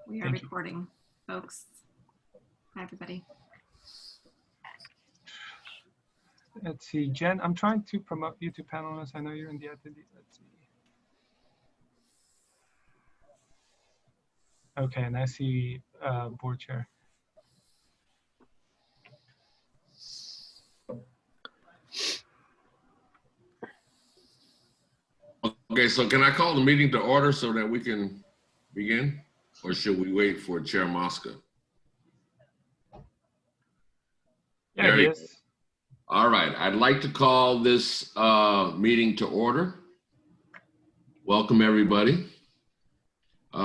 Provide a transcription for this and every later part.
We are recording, folks. Hi, everybody. Let's see, Jen, I'm trying to promote you to panelists. I know you're in the attendee. Let's see. Okay, and I see board chair. Okay, so can I call the meeting to order so that we can begin? Or should we wait for Chair Mosca? Yeah, he is. All right, I'd like to call this meeting to order. Welcome, everybody.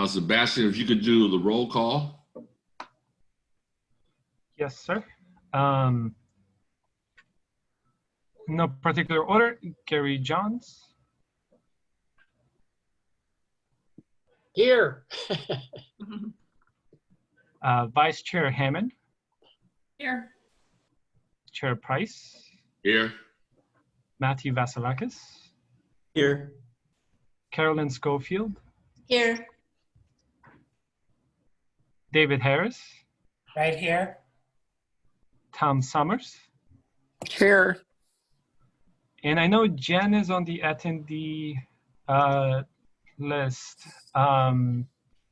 Sebastian, if you could do the roll call. Yes, sir. No particular order. Gary Johns. Here. Vice Chair Hammond. Here. Chair Price. Here. Matthew Vasilakis. Here. Carolyn Schofield. Here. David Harris. Right here. Tom Summers. Here. And I know Jen is on the attendee list.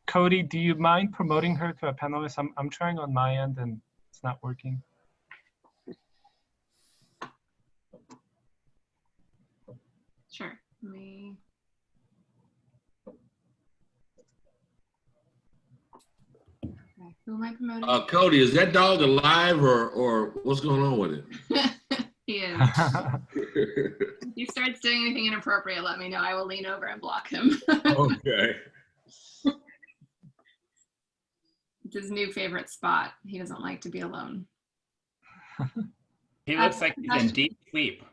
Cody, do you mind promoting her to a panelist? I'm trying on my end and it's not working. Sure. Me. Okay. Who am I promoting? Cody, is that dog alive or what's going on with it? He is. If he starts doing anything inappropriate, let me know. I will lean over and block him. Okay. It's his new favorite spot. He doesn't like to be alone. He looks like he's in deep sleep.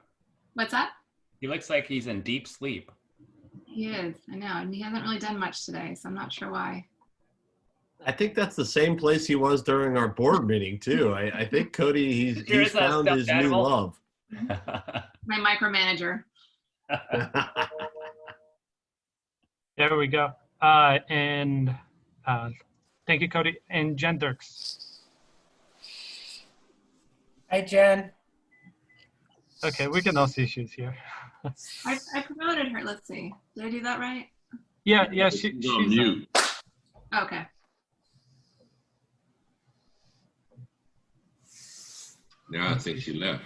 What's that? He looks like he's in deep sleep. He is. I know. And he hasn't really done much today, so I'm not sure why. I think that's the same place he was during our board meeting too. I think Cody, he's found his new love. My micromanager. There we go. And thank you, Cody. And Jen Dirks. Hi, Jen. Okay, we can all see she's here. I promoted her. Let's see. Did I do that right? Yeah, She's on she's mute. Okay. Now I think she left.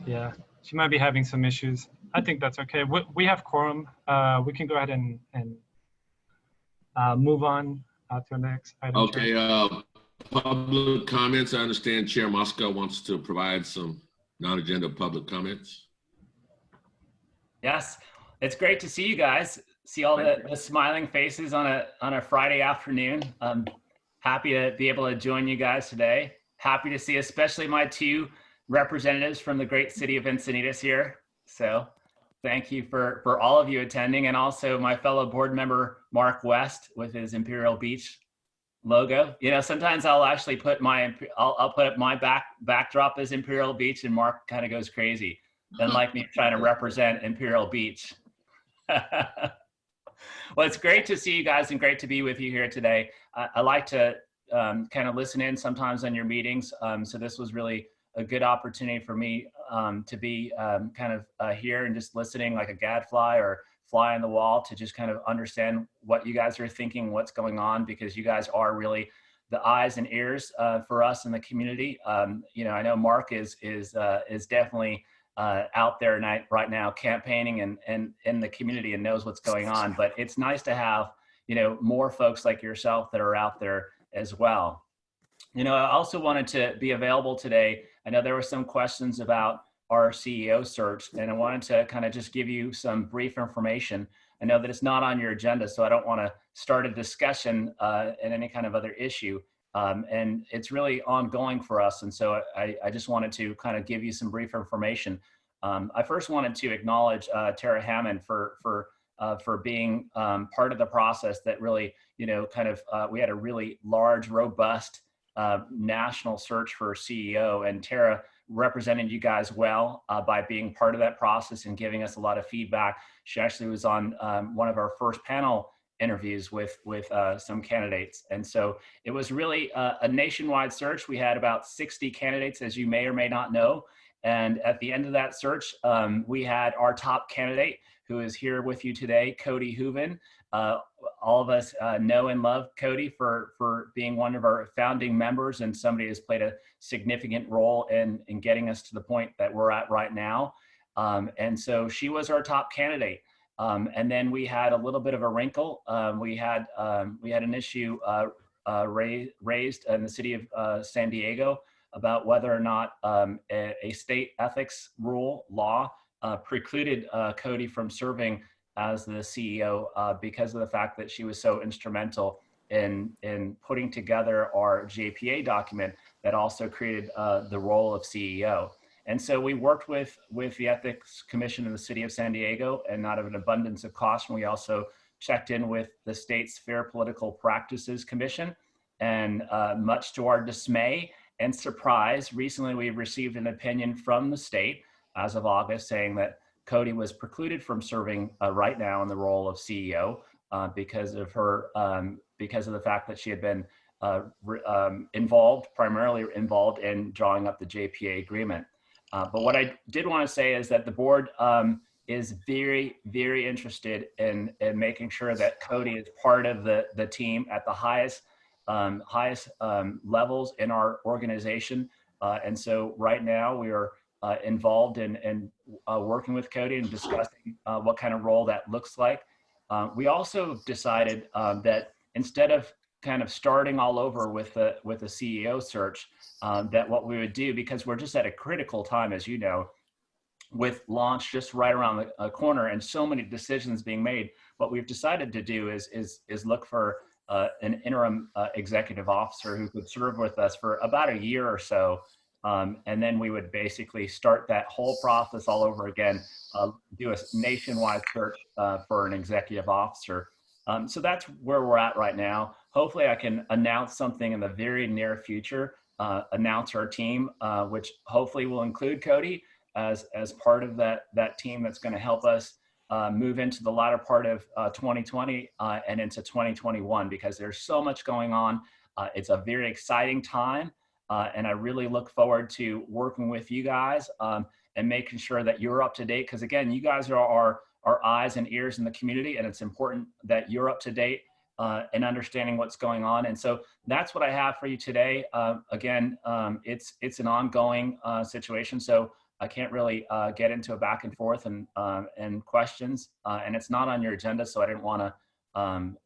Yeah, she might be having some issues. I think that's okay. We have quorum. We can go ahead and move on to the next item. Okay, public comments. I understand Chair Mosca wants to provide some non-agenda public comments. Yes, it's great to see you guys. See all the smiling faces on a Friday afternoon. I'm happy to be able to join you guys today. Happy to see especially my two representatives from the great city of Encinitas here. So thank you for all of you attending, and also my fellow board member, Mark West, with his Imperial Beach logo. You know, sometimes I'll actually put I'll put up my backdrop as Imperial Beach, and Mark kind of goes crazy. Doesn't like me trying to represent Imperial Beach. Well, it's great to see you guys and great to be with you here today. I like to kind of listen in sometimes on your meetings. So this was really a good opportunity for me to be kind of here and just listening like a gadfly or fly on the wall to just kind of understand what you guys are thinking, what's going on, because you guys are really the eyes and ears for us in the community. You know, I know Mark is definitely out there right now campaigning and in the community and knows what's going on, but it's nice to have, you know, more folks like yourself that are out there as well. You know, I also wanted to be available today. I know there were some questions about our CEO search, and I wanted to kind of just give you some brief information. I know that it's not on your agenda, so I don't want to start a discussion in any kind of other issue. And it's really ongoing for us. And so I just wanted to kind of give you some brief information. I first wanted to acknowledge Tara Hammond for being part of the process that really, you know, kind of, we had a really large, robust national search for a CEO, and Tara represented you guys well by being part of that process and giving us a lot of feedback. She actually was on one of our first panel interviews with some candidates. And so it was really a nationwide search. We had about 60 candidates, as you may or may not know. And at the end of that search, we had our top candidate, who is here with you today, Cody Hooven. All of us know and love Cody for being one of our founding members, and somebody who's played a significant role in getting us to the point that we're at right now. And so she was our top candidate. And then we had a little bit of a wrinkle. We had an issue raised in the city of San Diego about whether or not a state ethics law precluded Cody from serving as the CEO because of the fact that she was so instrumental in putting together our JPA document that also created the role of CEO. And so we worked with the Ethics Commission of the City of San Diego, and out of an abundance of caution, we also checked in with the state's Fair Political Practices Commission. And much to our dismay and surprise, recently we received an opinion from the state as of August saying that Cody was precluded from serving right now in the role of CEO because of the fact that she had been primarily involved in drawing up the JPA agreement. But what I did want to say is that the board is very, very interested in making sure that Cody is part of the team at the highest levels in our organization. And so right now we are involved in working with Cody and discussing what kind of role that looks like. We also decided that instead of kind of starting all over with the CEO search, that what we would do, because we're just at a critical time, as you know, with launch just right around the corner and so many decisions being made, what we've decided to do is look for an interim executive officer who could serve with us for about a year or so. And then we would basically start that whole process all over again, do a nationwide search for an executive officer. So that's where we're at right now. Hopefully I can announce something in the very near future, announce our team, which hopefully will include Cody as part of that team that's going to help us move into the latter part of 2020 and into 2021, because there's so much going on. It's a very exciting time. And I really look forward to working with you guys and making sure that you're up to date. Because again, you guys are our eyes and ears in the community, and it's important that you're up to date and understanding what's going on. And so that's what I have for you today. Again, it's an ongoing situation, so I can't really get into a back and forth and questions. And it's not on your agenda, so I didn't want to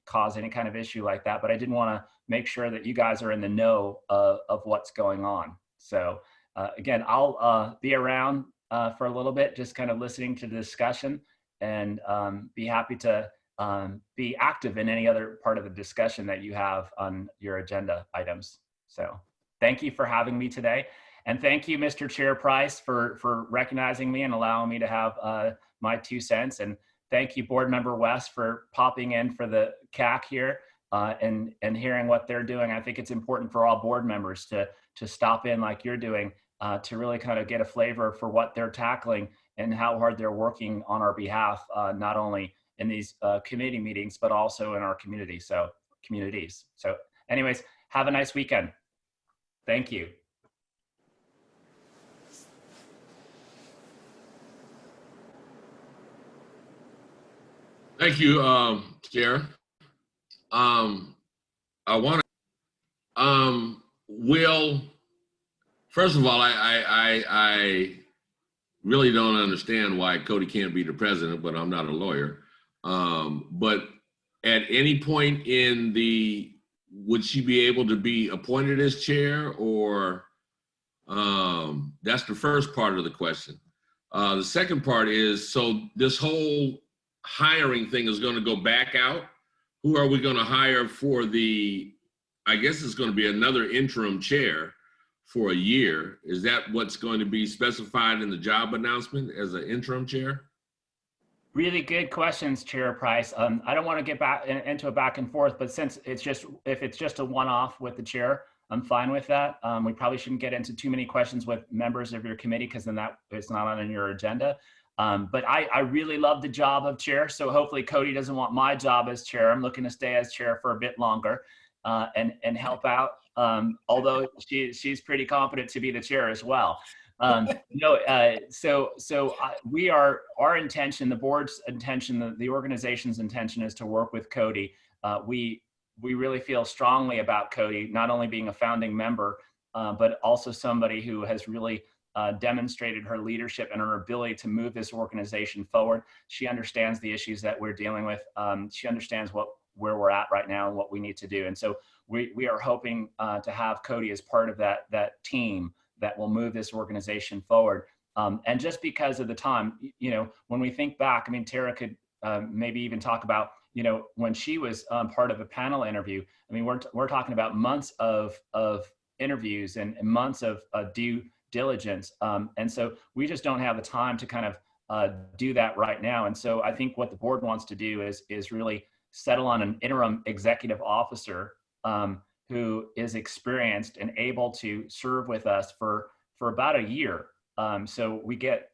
cause any kind of issue like that. But I did want to make sure that you guys are in the know of what's going on. So again, I'll be around for a little bit, just kind of listening to the discussion, and be happy to be active in any other part of the discussion that you have on your agenda items. So thank you for having me today. And thank you, Mr. Chair Price, for recognizing me and allowing me to have my 2 cents. And thank you, Board Member West, for popping in for the CAC here and hearing what they're doing. I think it's important for all board members to stop in like you're doing to really kind of get a flavor for what they're tackling and how hard they're working on our behalf, not only in these committee meetings, but also in our communities. So anyways, have a nice weekend. Thank you. Thank you, Chair. I want to, Will, first of all, I really don't understand why Cody can't be the president, but I'm not a lawyer. But at any point would she be able to be appointed as chair, or that's the first part of the question. The second part is, so this whole hiring thing is going to go back out. Who are we going to hire for I guess it's going to be another interim chair for a year. Is that what's going to be specified in the job announcement as an interim chair? Really good questions, Chair Price. I don't want to get back into a back and forth, but since if it's just a one-off with the chair, I'm fine with that. We probably shouldn't get into too many questions with members of your committee, because then it's not on your agenda. But I really love the job of chair. So hopefully Cody doesn't want my job as chair. I'm looking to stay as chair for a bit longer and help out. Although she's pretty competent to be the chair as well. Our intention, the board's intention, the organization's intention is to work with Cody. We really feel strongly about Cody, not only being a founding member, but also somebody who has really demonstrated her leadership and her ability to move this organization forward. She understands the issues that we're dealing with. She understands where we're at right now and what we need to do. And so we are hoping to have Cody as part of that team that will move this organization forward. And just because of the time, when we think back, I mean, Tara could maybe even talk about, when she was part of a panel interview. I mean, we're talking about months of interviews and months of due diligence. And so we just don't have the time to kind of do that right now. And so I think what the board wants to do is really settle on an interim executive officer who is experienced and able to serve with us for about a year. So we get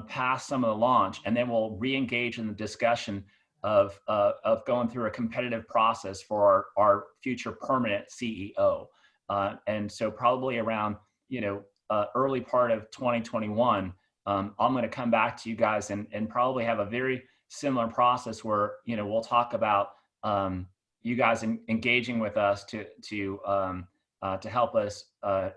past some of the launch, and then we'll re-engage in the discussion of going through a competitive process for our future permanent CEO. And so probably around, early part of 2021, I'm going to come back to you guys and probably have a very similar process where, we'll talk about you guys engaging with us to help us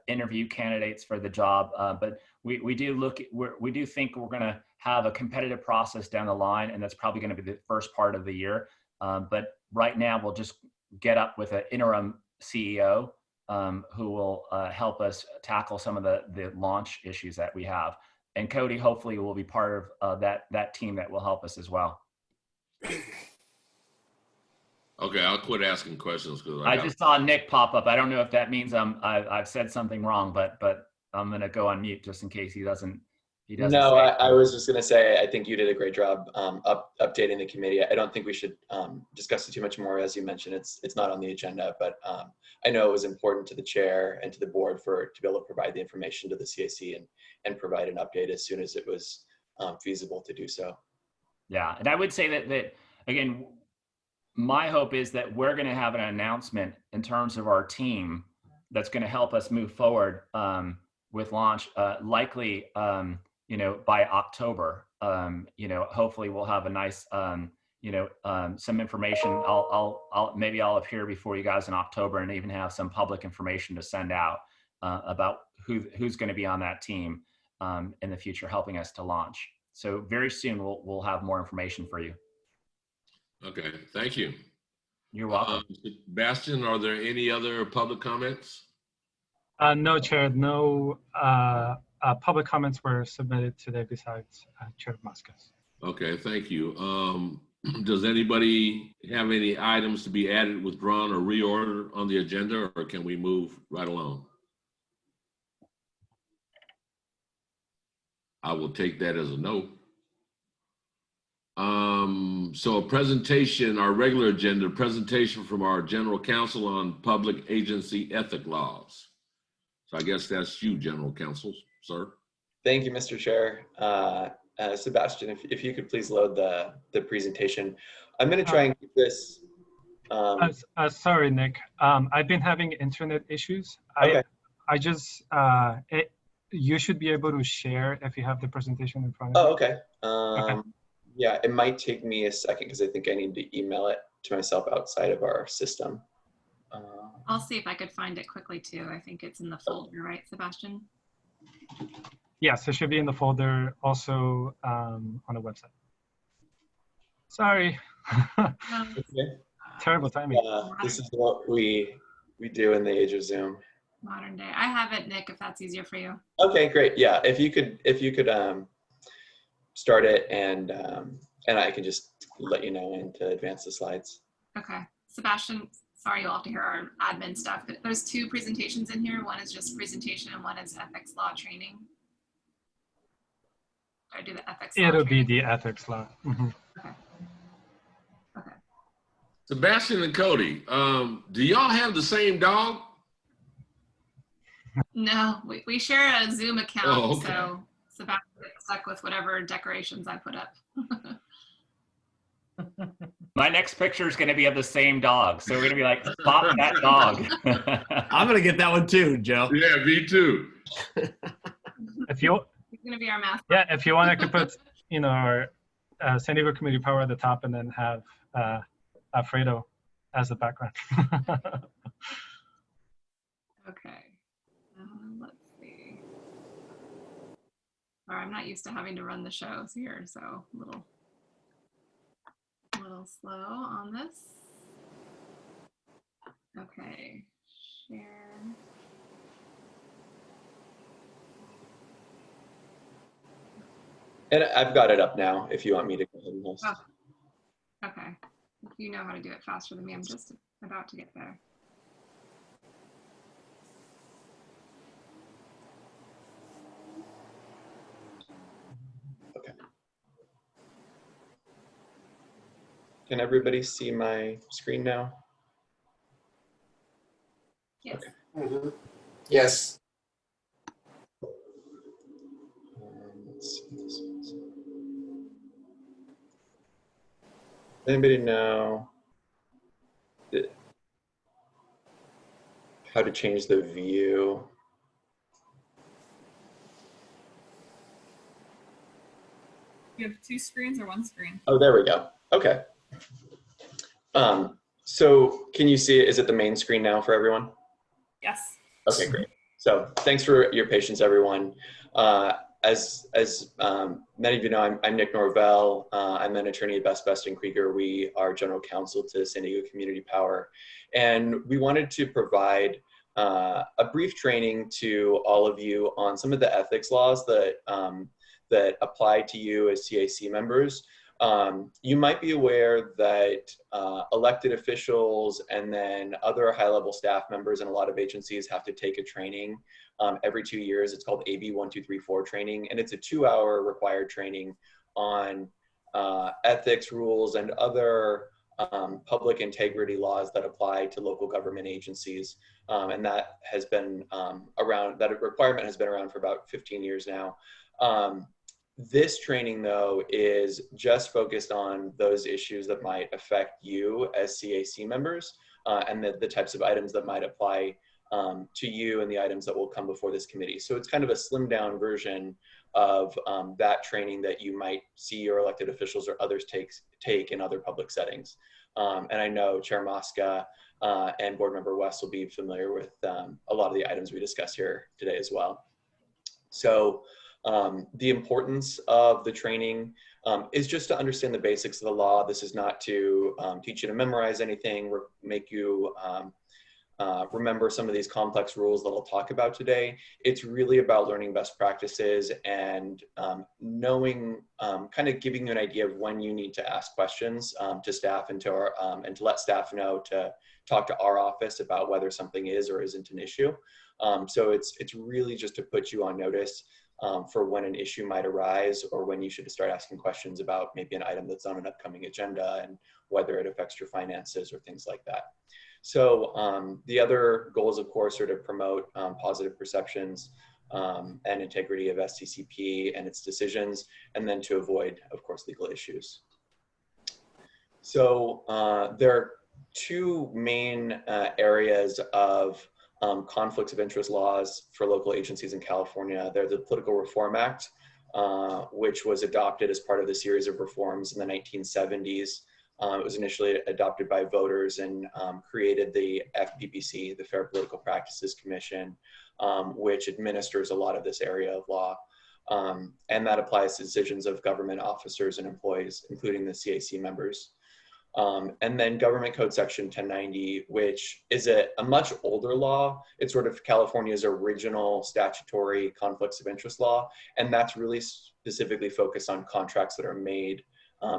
interview candidates for the job. But we do think we're going to have a competitive process down the line, and that's probably going to be the first part of the year. But right now, we'll just get up with an interim CEO who will help us tackle some of the launch issues that we have. And Cody hopefully will be part of that team that will help us as well. Okay, I'll quit asking questions because I just saw Nick pop up. I don't know if that means I've said something wrong, but I'm gonna go on mute just in case he doesn't. No, I was just gonna say I think you did a great job updating the committee. I don't think we should discuss it too much more. As you mentioned, it's not on the agenda, but I know it was important to the chair and to the board to be able to provide the information to the CAC and provide an update as soon as it was feasible to do so. Yeah, and I would say that again, my hope is that we're going to have an announcement in terms of our team that's going to help us move forward with launch, likely, by October. Hopefully we'll have a nice, some information. Maybe I'll appear before you guys in October and even have some public information to send out about who's going to be on that team in the future, helping us to launch. So very soon we'll have more information for you. Okay, thank you. You're welcome. Bastian, are there any other public comments? No, Chair. No public comments were submitted today besides Chair Muscas. Okay, thank you. Does anybody have any items to be added, withdrawn, or reordered on the agenda, or can we move right along? I will take that as a no. So a presentation, our regular agenda, presentation from our general counsel on public agency ethic laws. So I guess that's you, general counsel, sir. Thank you, Mr. Chair. Sebastian, if you could please load the presentation. I'm going to try and keep this. Sorry, Nick. I've been having internet issues. Okay. You should be able to share if you have the presentation in front of you. Oh, okay. Okay. Yeah, it might take me a second because I think I need to email it to myself outside of our system. I'll see if I could find it quickly too. I think it's in the folder, right, Sebastian? Yes, it should be in the folder, also on the website. Sorry. Okay. Terrible timing. This is what we do in the age of Zoom. Modern day. I have it, Nick, if that's easier for you. Okay, great. Yeah, if you could start it and I can just let you know when to advance the slides. Okay. Sebastian, sorry, you'll have to hear our admin stuff. But there's two presentations in here. One is just presentation and one is ethics law training. I do the ethics law It'll training? be the ethics law. Mm-hmm. Okay. Okay. Sebastian and Cody, do y'all have the same dog? No, we share a Zoom account, Oh, okay. Sebastian gets stuck with whatever decorations I put up. My next picture is going to be of the same dog. So we're going to be like, spot that dog. I'm going to get that one too, Joe. Yeah, me too. If you, He's going to be our mascot. yeah, if you want, I could put, our San Diego Community Power at the top and then have Alfredo as the background. Okay. Let's see. Sorry, I'm not used to having to run the shows here, so a little slow on this. Okay, share. And I've got it up now if you want me to go ahead and host. Oh, okay. If you know how to do it faster than me, I'm just about to get there. Okay. Can everybody see my screen now? Yes. Okay. Yes. Let's see this one's. Anybody know how to change the view? You have two screens or one screen? Oh, there we go. Okay. So can you see it? Is it the main screen now for everyone? Yes. Okay, great. So thanks for your patience, everyone. As many of you know, I'm Nick Norvell. I'm an attorney at Best & Krieger. We are general counsel to San Diego Community Power. And we wanted to provide a brief training to all of you on some of the ethics laws that, that apply to you as CAC members. You might be aware that elected officials and then other high-level staff members in a lot of agencies have to take a training every 2 years. It's called AB 1234 training, and it's a 2-hour required training on ethics rules and other public integrity laws that apply to local government agencies. And that has been around, that requirement has been around for about 15 years now. This training, though, is just focused on those issues that might affect you as CAC members and the types of items that might apply to you and the items that will come before this committee. So it's kind of a slimmed down version of that training that you might see your elected officials or others take in other public settings. And I know Chair Mosca and Board Member West will be familiar with a lot of the items we discuss here today as well. So the importance of the training is just to understand the basics of the law. This is not to teach you to memorize anything, or make you remember some of these complex rules that I'll talk about today. It's really about learning best practices and knowing, kind of giving you an idea of when you need to ask questions to staff and to our, and to let staff know to talk to our office about whether something is or isn't an issue. So it's really just to put you on notice for when an issue might arise or when you should start asking questions about maybe an item that's on an upcoming agenda and whether it affects your finances or things like that. So the other goals, of course, are to promote positive perceptions and integrity of SDCP and its decisions, and then to avoid, of course, legal issues. So there are two main areas of conflicts of interest laws for local agencies in California. They're the Political Reform Act, which was adopted as part of the series of reforms in the 1970s. It was initially adopted by voters and created the FPPC, the Fair Political Practices Commission, which administers a lot of this area of law. And that applies to decisions of government officers and employees, including the CAC members. And then Government Code Section 1090, which is a much older law. It's sort of California's original statutory conflicts of interest law. And that's really specifically focused on contracts that are made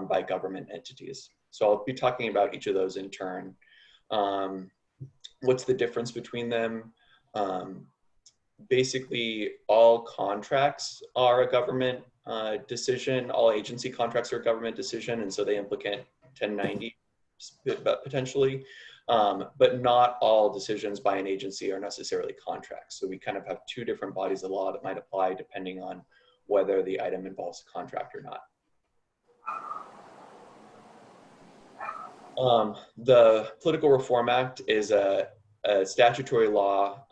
by government entities. So I'll be talking about each of those in turn. What's the difference between them? Basically, all contracts are a government decision. All agency contracts are a government decision, and so they implicate 1090 potentially, but not all decisions by an agency are necessarily contracts. So we kind of have two different bodies of law that might apply depending on whether the item involves a contract or not. The Political Reform Act is a statutory law,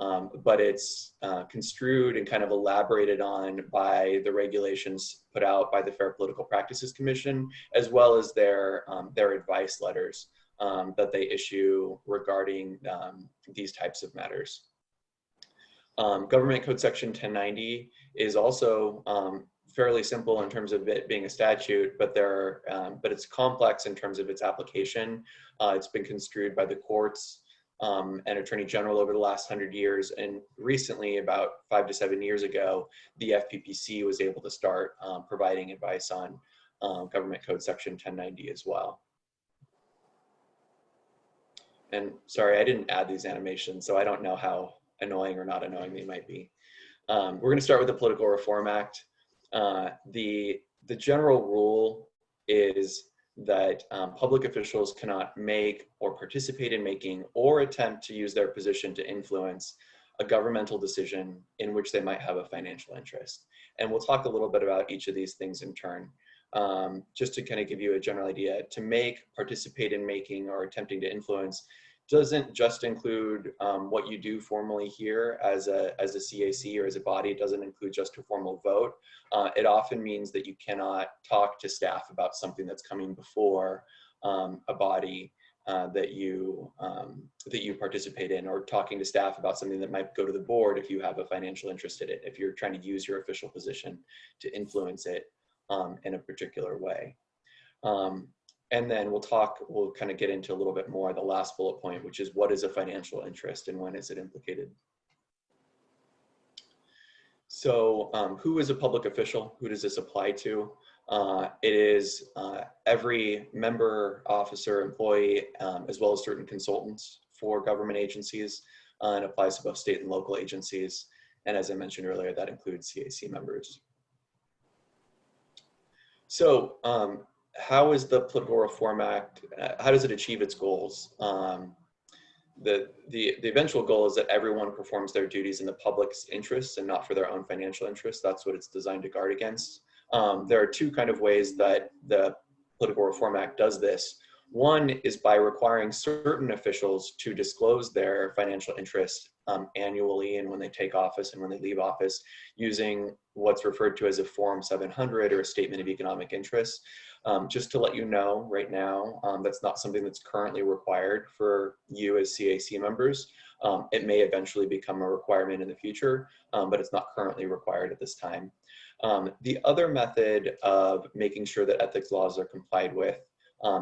but it's construed and kind of elaborated on by the regulations put out by the Fair Political Practices Commission, as well as their advice letters that they issue regarding these types of matters. Government Code Section 1090 is also fairly simple in terms of it being a statute, but but it's complex in terms of its application. It's been construed by the courts and Attorney General over the last 100 years, and recently, about 5 to 7 years ago, the FPPC was able to start providing advice on Government Code Section 1090 as well. And sorry, I didn't add these animations, so I don't know how annoying or not annoying they might be. We're going to start with the Political Reform Act. The general rule is that public officials cannot make or participate in making or attempt to use their position to influence a governmental decision in which they might have a financial interest. And we'll talk a little bit about each of these things in turn. Just to kind of give you a general idea, to make, participate in making, or attempting to influence doesn't just include what you do formally here as a CAC or as a body. It doesn't include just a formal vote. It often means that you cannot talk to staff about something that's coming before a body that you participate in, or talking to staff about something that might go to the board if you have a financial interest in it, if you're trying to use your official position to influence it in a particular way. And then we'll kind of get into a little bit more the last bullet point, which is what is a financial interest and when is it implicated? So who is a public official? Who does this apply to? It is every member, officer, employee, as well as certain consultants for government agencies, and applies to both state and local agencies. And as I mentioned earlier, that includes CAC members. So how is the Political Reform Act, how does it achieve its goals? The eventual goal is that everyone performs their duties in the public's interests and not for their own financial interests. That's what it's designed to guard against. There are two kind of ways that the Political Reform Act does this. One is by requiring certain officials to disclose their financial interests annually and when they take office and when they leave office, using what's referred to as a Form 700 or a Statement of Economic Interest. Just to let you know right now, that's not something that's currently required for you as CAC members. It may eventually become a requirement in the future, but it's not currently required at this time. The other method of making sure that ethics laws are complied with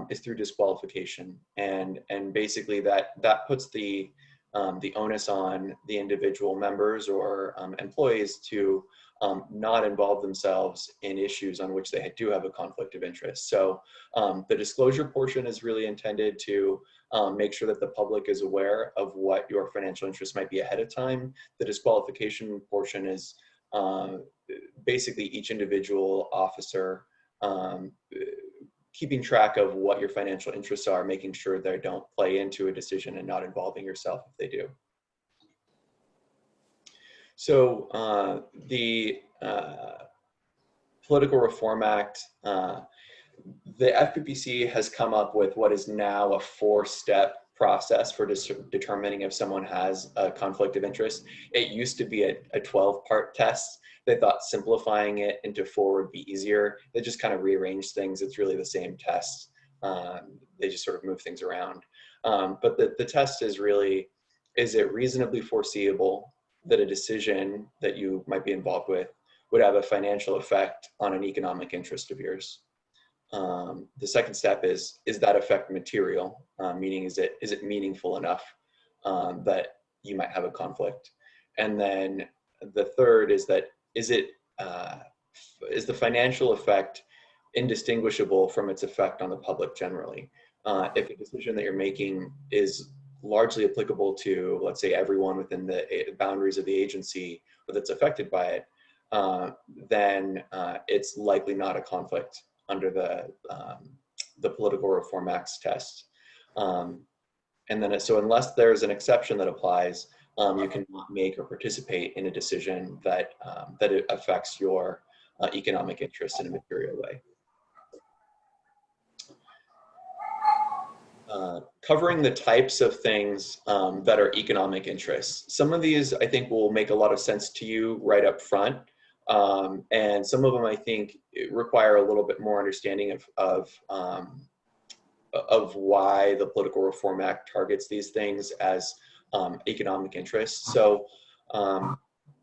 is through disqualification. And basically that puts the onus on the individual members or employees to not involve themselves in issues on which they do have a conflict of interest. So the disclosure portion is really intended to make sure that the public is aware of what your financial interests might be ahead of time. The disqualification portion is basically each individual officer keeping track of what your financial interests are, making sure they don't play into a decision and not involving yourself if they do. So the Political Reform Act, the FPPC has come up with what is now a 4-step process for determining if someone has a conflict of interest. It used to be a 12-part test. They thought simplifying it into 4 would be easier. They just kind of rearranged things. It's really the same test. They just sort of move things around. But the test is really, is it reasonably foreseeable that a decision that you might be involved with would have a financial effect on an economic interest of yours? The second step is that effect material? Meaning, is it meaningful enough that you might have a conflict? And then the third is that, is the financial effect indistinguishable from its effect on the public generally? If a decision that you're making is largely applicable to, let's say, everyone within the boundaries of the agency that's affected by it, then it's likely not a conflict under the Political Reform Act's test. And then, so unless there's an exception that applies, you cannot make or participate in a decision that that it affects your economic interest in a material way. Covering the types of things that are economic interests. Some of these I think will make a lot of sense to you right up front. And some of them I think require a little bit more understanding of why the Political Reform Act targets these things as economic interests. So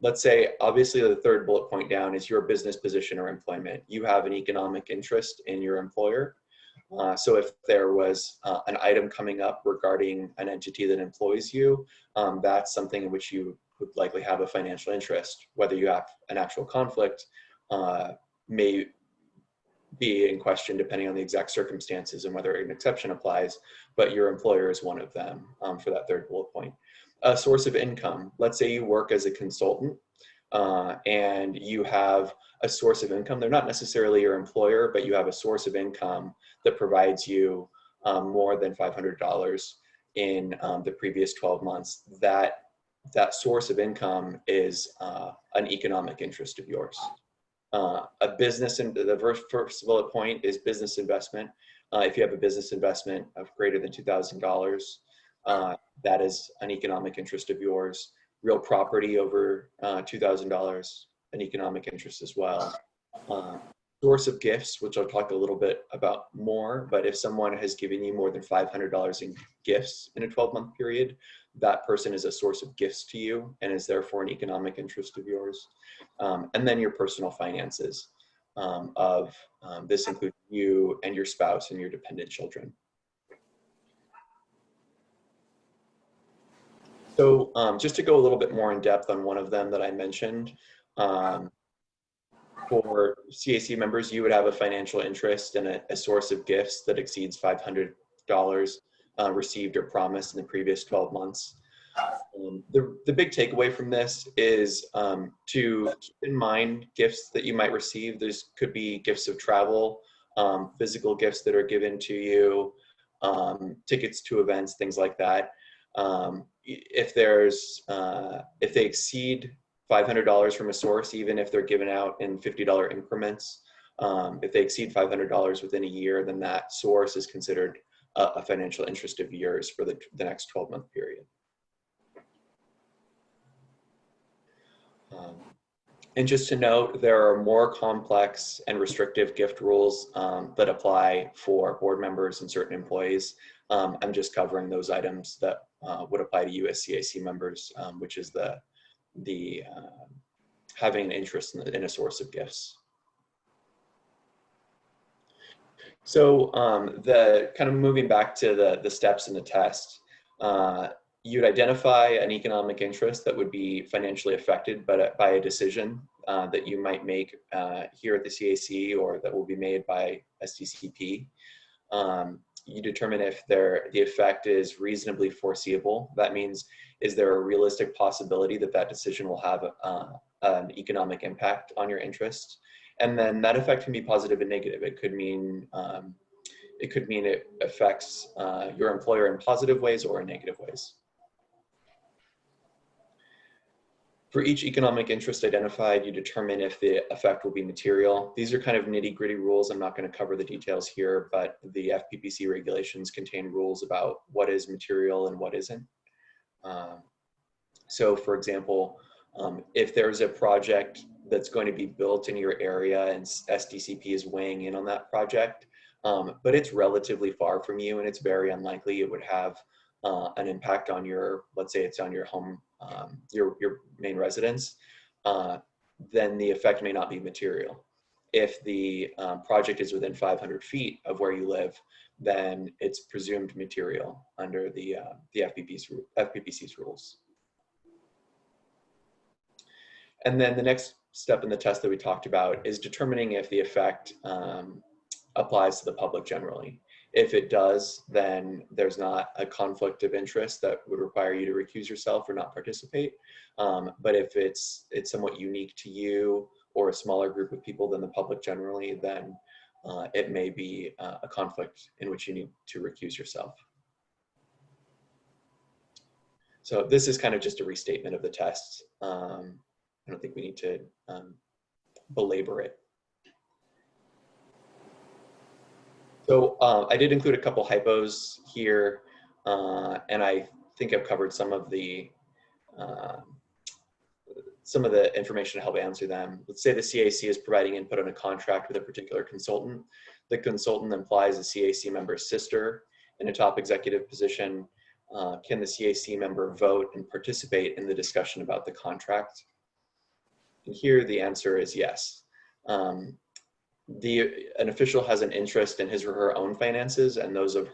let's say, obviously the third bullet point down is your business position or employment. You have an economic interest in your employer. So if there was an item coming up regarding an entity that employs you, that's something in which you would likely have a financial interest. Whether you have an actual conflict may be in question depending on the exact circumstances and whether an exception applies, but your employer is one of them for that third bullet point. A source of income. Let's say you work as a consultant and you have a source of income. They're not necessarily your employer, but you have a source of income that provides you more than $500 in the previous 12 months. That source of income is an economic interest of yours. A business, and the first bullet point is business investment. If you have a business investment of greater than $2,000, that is an economic interest of yours. Real property over $2,000, an economic interest as well. Source of gifts, which I'll talk a little bit about more, but if someone has given you more than $500 in gifts in a 12-month period, that person is a source of gifts to you and is therefore an economic interest of yours. And then your personal finances this includes you and your spouse and your dependent children. So just to go a little bit more in depth on one of them that I mentioned, for CAC members, you would have a financial interest in a source of gifts that exceeds $500 received or promised in the previous 12 months. The big takeaway from this is to keep in mind gifts that you might receive. There's could be gifts of travel, physical gifts that are given to you, tickets to events, things like that. If they exceed $500 from a source, even if they're given out in $50 increments, if they exceed $500 within a year, then that source is considered a financial interest of yours for the next 12-month period. And just to note, there are more complex and restrictive gift rules that apply for board members and certain employees. I'm just covering those items that would apply to you as CAC members, which is the having an interest in a source of gifts. So the kind of moving back to the steps in the test, you'd identify an economic interest that would be financially affected by a decision that you might make here at the CAC or that will be made by SDCP. You determine if the effect is reasonably foreseeable. That means, is there a realistic possibility that that decision will have an economic impact on your interest? And then that effect can be positive and negative. It could mean it affects your employer in positive ways or in negative ways. For each economic interest identified, you determine if the effect will be material. These are kind of nitty-gritty rules. I'm not going to cover the details here, but the FPPC regulations contain rules about what is material and what isn't. So for example, if there's a project that's going to be built in your area and SDCP is weighing in on that project, but it's relatively far from you and it's very unlikely it would have an impact on your, let's say it's on your home, your main residence, then the effect may not be material. If the project is within 500 feet of where you live, then it's presumed material under the FPPC's rules. And then the next step in the test that we talked about is determining if the effect applies to the public generally. If it does, then there's not a conflict of interest that would require you to recuse yourself or not participate. But if it's somewhat unique to you or a smaller group of people than the public generally, then it may be a conflict in which you need to recuse yourself. So this is kind of just a restatement of the test. I don't think we need to belabor it. So I did include a couple hypos here, and I think I've covered some of the information to help answer them. Let's say the CAC is providing input on a contract with a particular consultant. The consultant implies a CAC member's sister in a top executive position. Can the CAC member vote and participate in the discussion about the contract? And here the answer is yes. An official has an interest in his or her own finances and those of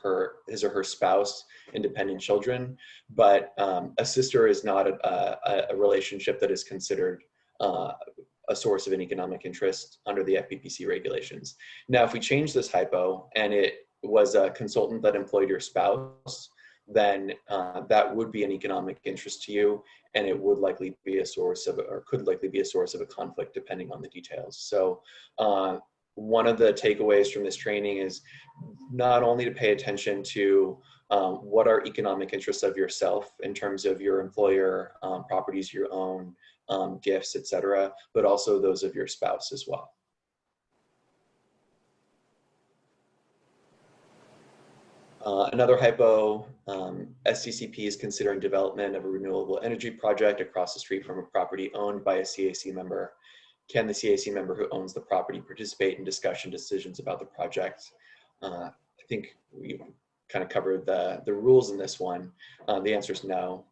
his or her spouse, independent children, but a sister is not a relationship that is considered a source of an economic interest under the FPPC regulations. Now, if we change this hypo and it was a consultant that employed your spouse, then that would be an economic interest to you, and it would likely be a source of, or could likely be a source of a conflict depending on the details. So one of the takeaways from this training is not only to pay attention to what are economic interests of yourself in terms of your employer, properties you own, gifts, etc., but also those of your spouse as well. Another hypo, SCCP is considering development of a renewable energy project across the street from a property owned by a CAC member. Can the CAC member who owns the property participate in discussion decisions about the project? I think we kind of covered the rules in this one. The answer is no.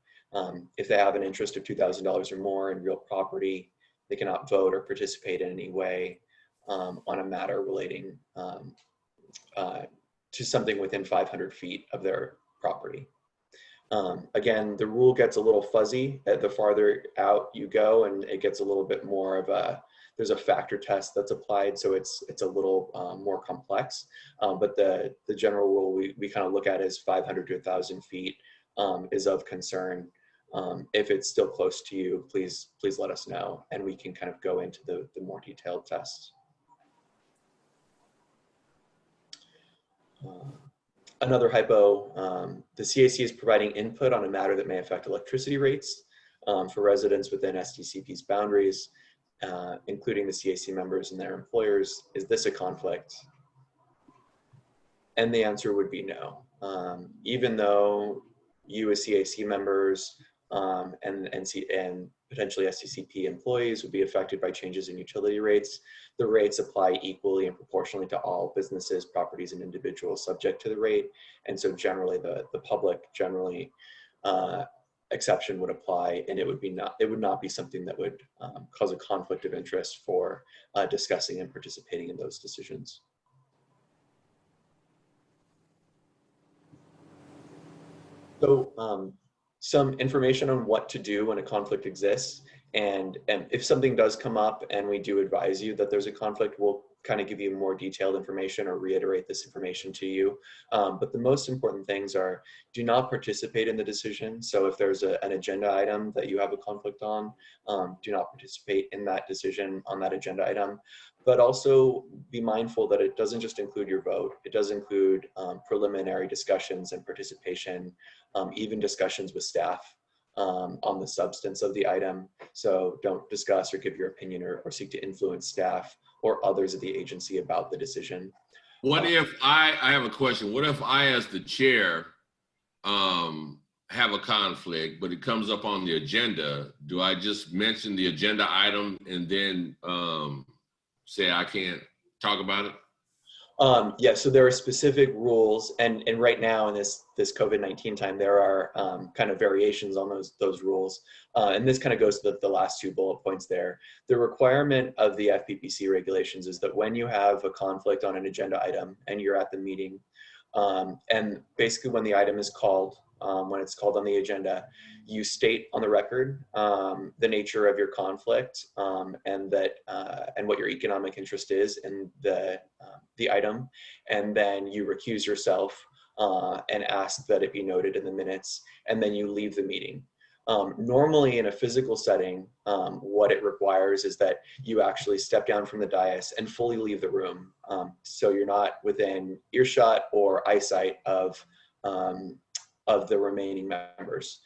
If they have an interest of $2,000 or more in real property, they cannot vote or participate in any way on a matter relating to something within 500 feet of their property. Again, the rule gets a little fuzzy the farther out you go, and it gets a little bit more of there's a factor test that's applied, so it's a little more complex. But the general rule we kind of look at is 500 to 1,000 feet is of concern. If it's still close to you, please let us know, and we can kind of go into the more detailed tests. Another hypo, the CAC is providing input on a matter that may affect electricity rates for residents within SDCP's boundaries, including the CAC members and their employers. Is this a conflict? And the answer would be no. Even though you as CAC members and potentially SDCP employees would be affected by changes in utility rates, the rates apply equally and proportionally to all businesses, properties, and individuals subject to the rate. And so generally the public exception would apply, and it would not be something that would cause a conflict of interest for discussing and participating in those decisions. So some information on what to do when a conflict exists. And if something does come up and we do advise you that there's a conflict, we'll kind of give you more detailed information or reiterate this information to you. But the most important things are, do not participate in the decision. So if there's an agenda item that you have a conflict on, do not participate in that decision on that agenda item. But also be mindful that it doesn't just include your vote. It does include preliminary discussions and participation, even discussions with staff on the substance of the item. So don't discuss or give your opinion or seek to influence staff or others of the agency about the decision. What if I have a question. What if I, as the chair, have a conflict, but it comes up on the agenda? Do I just mention the agenda item and then say I can't talk about it? Yeah, so there are specific rules, and right now in this COVID-19 time, there are kind of variations on those rules. And this kind of goes to the last two bullet points there. The requirement of the FPPC regulations is that when you have a conflict on an agenda item and you're at the meeting, and basically when the item is called, when it's called on the agenda, you state on the record the nature of your conflict and what your economic interest is in the item, and then you recuse yourself and ask that it be noted in the minutes, and then you leave the meeting. Normally in a physical setting, what it requires is that you actually step down from the dais and fully leave the room. So you're not within earshot or eyesight of the remaining members.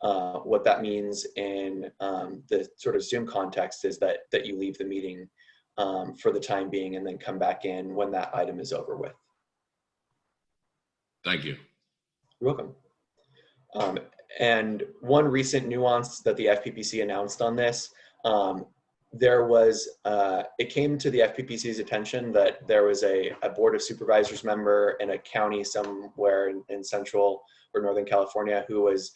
What that means in the sort of Zoom context is that you leave the meeting for the time being and then come back in when that item is over with. Thank you. You're welcome. And one recent nuance that the FPPC announced on this, there was, it came to the FPPC's attention that there was a Board of Supervisors member in a county somewhere in Central or Northern California who was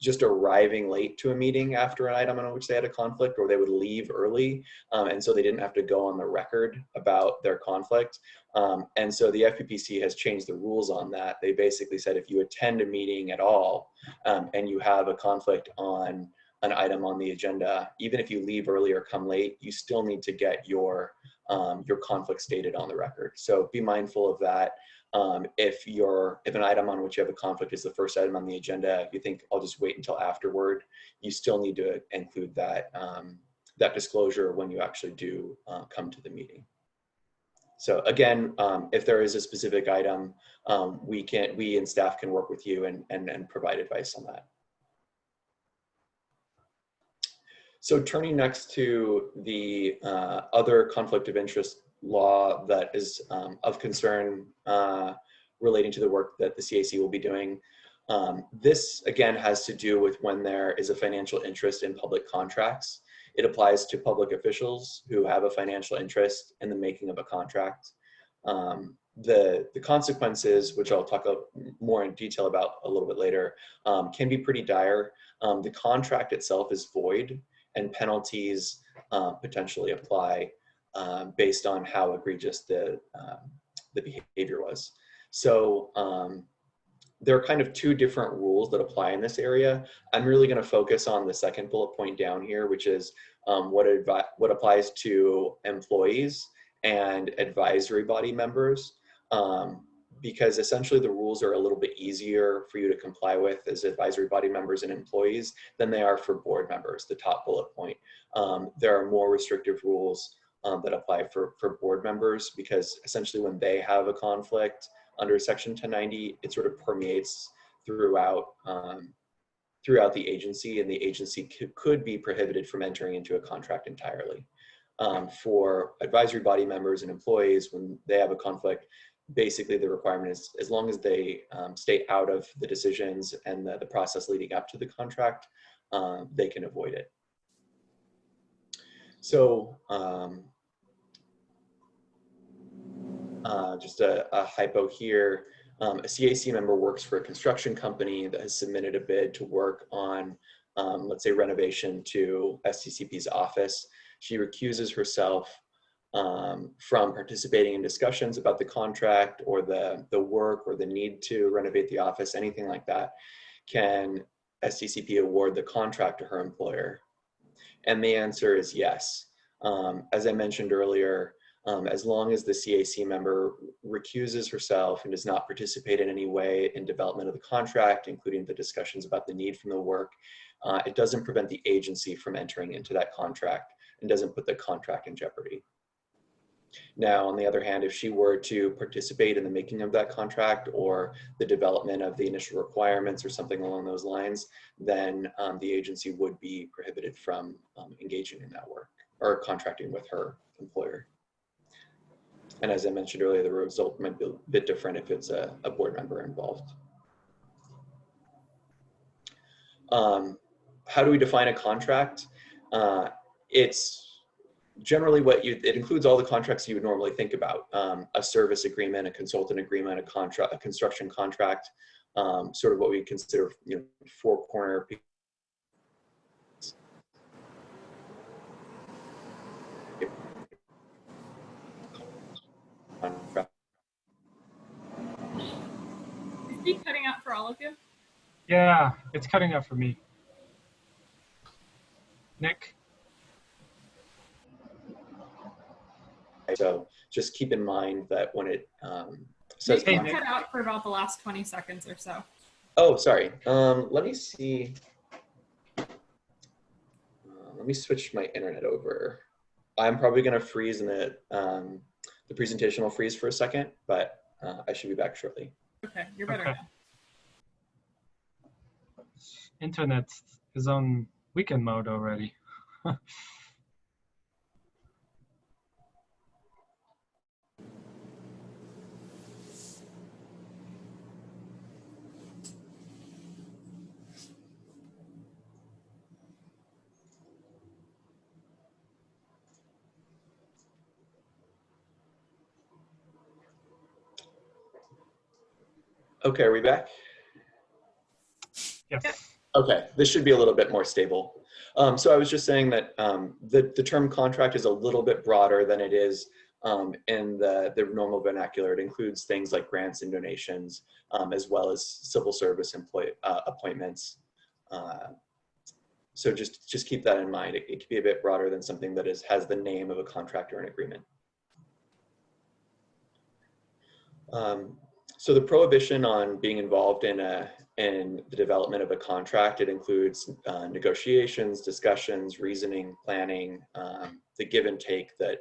just arriving late to a meeting after an item on which they had a conflict, or they would leave early, and so they didn't have to go on the record about their conflict. And so the FPPC has changed the rules on that. They basically said if you attend a meeting at all and you have a conflict on an item on the agenda, even if you leave early or come late, you still need to get your conflict stated on the record. So be mindful of that. If an item on which you have a conflict is the first item on the agenda, if you think I'll just wait until afterward, you still need to include that that disclosure when you actually do come to the meeting. So again, if there is a specific item, we and staff can work with you and provide advice on that. So turning next to the other conflict of interest law that is of concern relating to the work that the CAC will be doing. This again has to do with when there is a financial interest in public contracts. It applies to public officials who have a financial interest in the making of a contract. The consequences, which I'll talk more in detail about a little bit later, can be pretty dire. The contract itself is void and penalties potentially apply based on how egregious the behavior was. So there are kind of two different rules that apply in this area. I'm really going to focus on the second bullet point down here, which is what applies to employees and advisory body members, because essentially the rules are a little bit easier for you to comply with as advisory body members and employees than they are for board members, the top bullet point. There are more restrictive rules that apply for board members, because essentially when they have a conflict under Section 1090, it sort of permeates throughout the agency, and the agency could be prohibited from entering into a contract entirely. For advisory body members and employees, when they have a conflict, basically the requirement is as long as they stay out of the decisions and the process leading up to the contract, they can avoid it. So just a hypo here. A CAC member works for a construction company that has submitted a bid to work on, let's say, renovation to STCP's office. She recuses herself from participating in discussions about the contract or the work or the need to renovate the office, anything like that. Can STCP award the contract to her employer? And the answer is yes. As I mentioned earlier, as long as the CAC member recuses herself and does not participate in any way in development of the contract, including the discussions about the need from the work, it doesn't prevent the agency from entering into that contract and doesn't put the contract in jeopardy. Now, on the other hand, if she were to participate in the making of that contract or the development of the initial requirements or something along those lines, then the agency would be prohibited from engaging in that work or contracting with her employer. And as I mentioned earlier, the result might be a bit different if it's a board member involved. How do we define a contract? It's generally it includes all the contracts you would normally think about. A service agreement, a consultant agreement, a construction contract, sort of what we consider, four corner contract. Is he cutting out for all of you? Yeah, it's cutting out for me. Nick? So just keep in mind that when it says Nick, you cut out for about the last 20 seconds or so. Oh, sorry. Let me see. Let me switch my internet over. I'm probably going to freeze and the presentation will freeze for a second, but I should be back shortly. Okay, you're better Okay. now. Internet is on weekend mode already. Okay, are we back? Yes. Okay, this should be a little bit more stable. So I was just saying that the term contract is a little bit broader than it is in the normal vernacular. It includes things like grants and donations, as well as civil service appointments. So just keep that in mind. It could be a bit broader than something that has the name of a contract or an agreement. So the prohibition on being involved in the development of a contract, it includes negotiations, discussions, reasoning, planning, the give and take that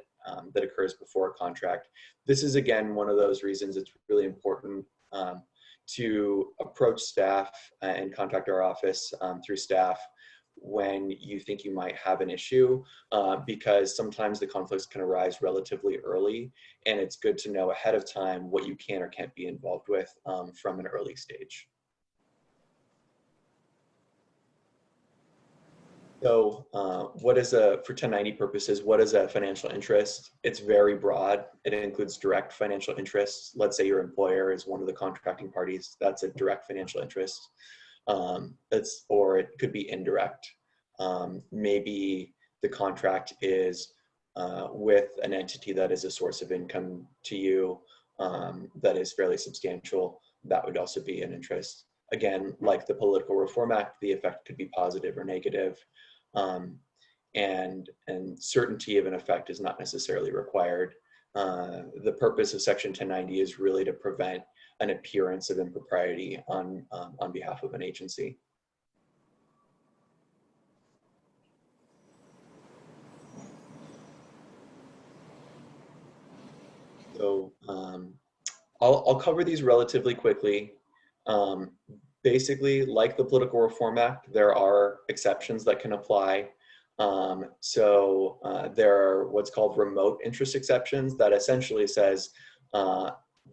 occurs before a contract. This is, again, one of those reasons it's really important to approach staff and contact our office through staff when you think you might have an issue, because sometimes the conflicts can arise relatively early, and it's good to know ahead of time what you can or can't be involved with from an early stage. So what is for 1090 purposes, what is a financial interest? It's very broad. It includes direct financial interests. Let's say your employer is one of the contracting parties. That's a direct financial interest. Or it could be indirect. Maybe the contract is with an entity that is a source of income to you that is fairly substantial. That would also be an interest. Again, like the Political Reform Act, the effect could be positive or negative. And certainty of an effect is not necessarily required. The purpose of Section 1090 is really to prevent an appearance of impropriety on behalf of an agency. So I'll cover these relatively quickly. Basically, like the Political Reform Act, there are exceptions that can apply. There are what's called remote interest exceptions that essentially says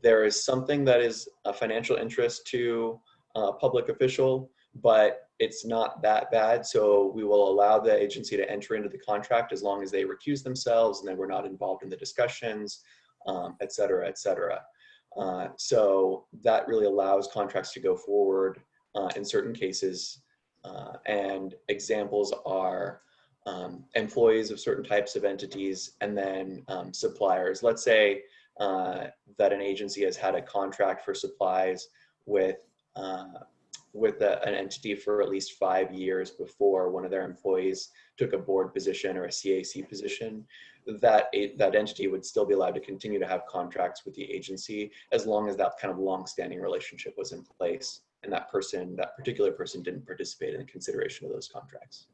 there is something that is a financial interest to a public official, but it's not that bad. So we will allow the agency to enter into the contract as long as they recuse themselves and then we're not involved in the discussions, et cetera, et cetera. So that really allows contracts to go forward in certain cases. And examples are employees of certain types of entities and then suppliers. Let's say that an agency has had a contract for supplies with an entity for at least 5 years before one of their employees took a board position or a CAC position. That entity would still be allowed to continue to have contracts with the agency as long as that kind of long-standing relationship was in place and that particular person didn't participate in the consideration of those contracts.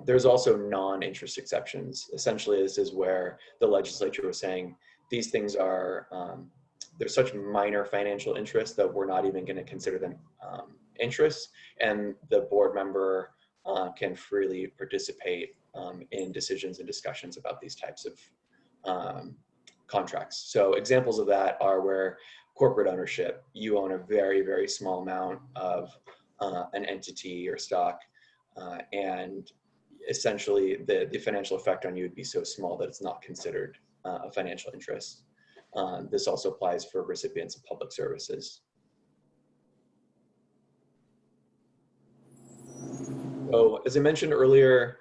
There's also non-interest exceptions. Essentially, this is where the legislature was saying these things are, they're such minor financial interests that we're not even going to consider them interests, and the board member can freely participate in decisions and discussions about these types of contracts. So examples of that are where corporate ownership, you own a very, very small amount of an entity or stock, and essentially the financial effect on you would be so small that it's not considered a financial interest. This also applies for recipients of public services. So as I mentioned earlier,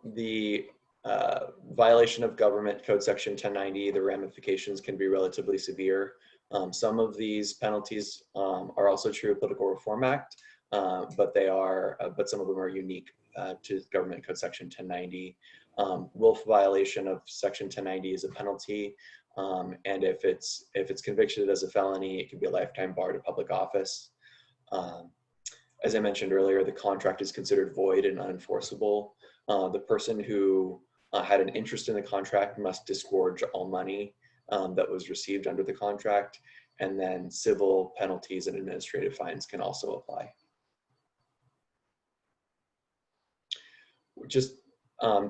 the violation of Government Code Section 1090, the ramifications can be relatively severe. Some of these penalties are also true of Political Reform Act, but some of them are unique to Government Code Section 1090. Willful violation of Section 1090 is a penalty, and if it's convicted as a felony, it can be a lifetime bar to public office. As I mentioned earlier, the contract is considered void and unenforceable. The person who had an interest in the contract must disgorge all money that was received under the contract, and then civil penalties and administrative fines can also apply. Just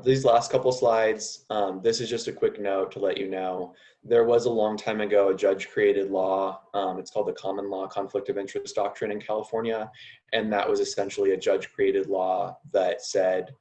these last couple slides, this is just a quick note to let you know, there was a long time ago a judge-created law, it's called the Common Law Conflict of Interest Doctrine in California, and that was essentially a judge-created law that said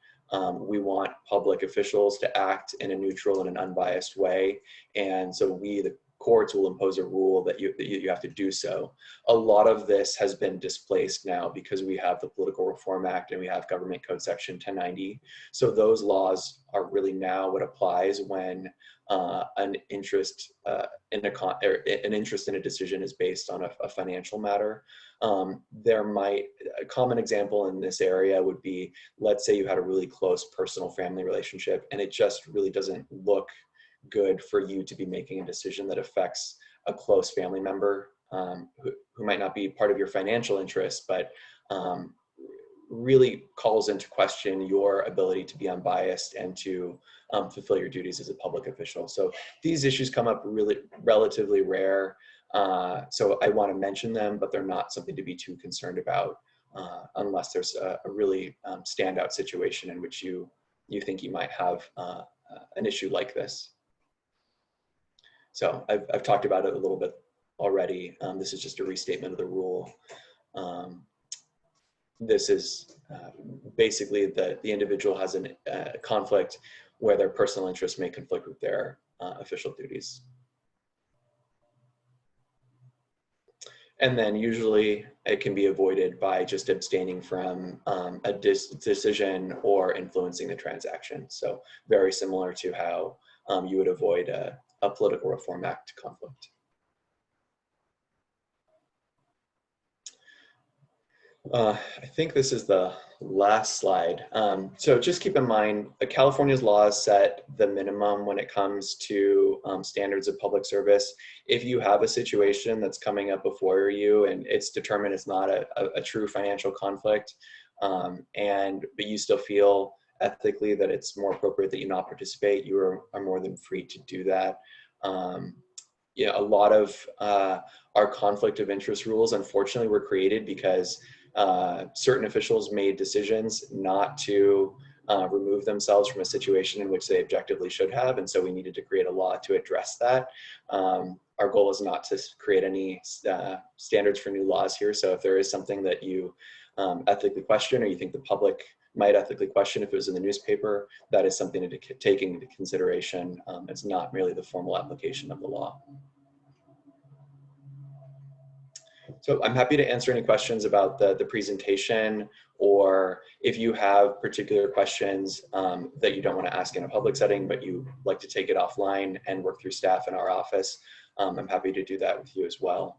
we want public officials to act in a neutral and an unbiased way, and so we, courts will impose a rule that you have to do so. A lot of this has been displaced now because we have the Political Reform Act and we have Government Code Section 1090. So those laws are really now what applies when an interest in a decision is based on a financial matter. A common example in this area would be, let's say you had a really close personal family relationship and it just really doesn't look good for you to be making a decision that affects a close family member who might not be part of your financial interests, but really calls into question your ability to be unbiased and to fulfill your duties as a public official. So these issues come up really relatively rare. So I want to mention them, but they're not something to be too concerned about unless there's a really standout situation in which you think you might have an issue like this. So I've talked about it a little bit already. This is just a restatement of the rule. This is basically the individual has a conflict where their personal interests may conflict with their official duties. And then usually it can be avoided by just abstaining from a decision or influencing the transaction. So very similar to how you would avoid a Political Reform Act conflict. I think this is the last slide. So just keep in mind, California's laws set the minimum when it comes to standards of public service. If you have a situation that's coming up before you and it's determined it's not a true financial conflict, but you still feel ethically that it's more appropriate that you not participate, you are more than free to do that. Yeah, a lot of our conflict of interest rules, unfortunately, were created because certain officials made decisions not to remove themselves from a situation in which they objectively should have, and so we needed to create a law to address that. Our goal is not to create any standards for new laws here, so if there is something that you ethically question or you think the public might ethically question if it was in the newspaper, that is something to take into consideration. It's not really the formal application of the law. So I'm happy to answer any questions about the presentation, or if you have particular questions that you don't want to ask in a public setting, but you like to take it offline and work through staff in our office, I'm happy to do that with you as well.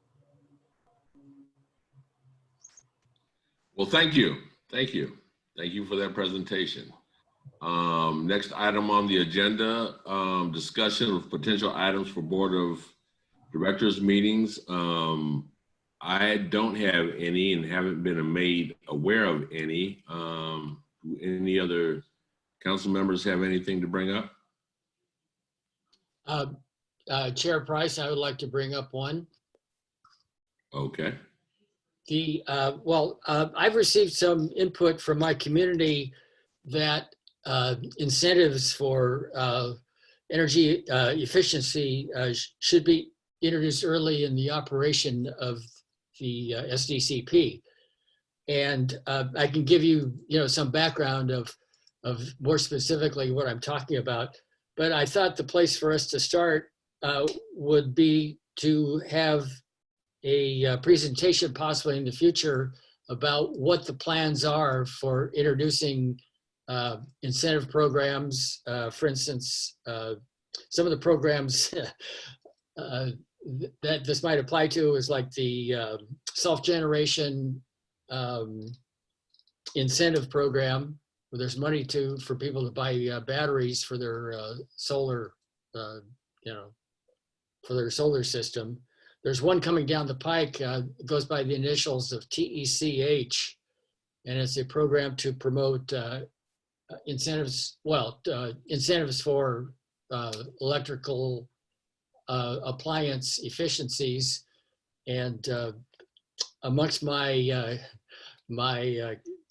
Well, thank you. Thank you. Thank you for that presentation. Next item on the agenda, discussion of potential items for Board of Directors meetings. I don't have any and haven't been made aware of any. Do any other council members have anything to bring up? Chair Price, I would like to bring up one. Okay. I've received some input from my community that incentives for energy efficiency should be introduced early in the operation of the SDCP. And I can give you, some background of more specifically what I'm talking about. But I thought the place for us to start would be to have a presentation possibly in the future about what the plans are for introducing incentive programs. For instance, some of the programs that this might apply to is like the self-generation incentive program, where there's money for people to buy batteries for their solar, for their solar system. There's one coming down the pike, goes by the initials of TECH, and it's a program to promote incentives for electrical appliance efficiencies. And amongst my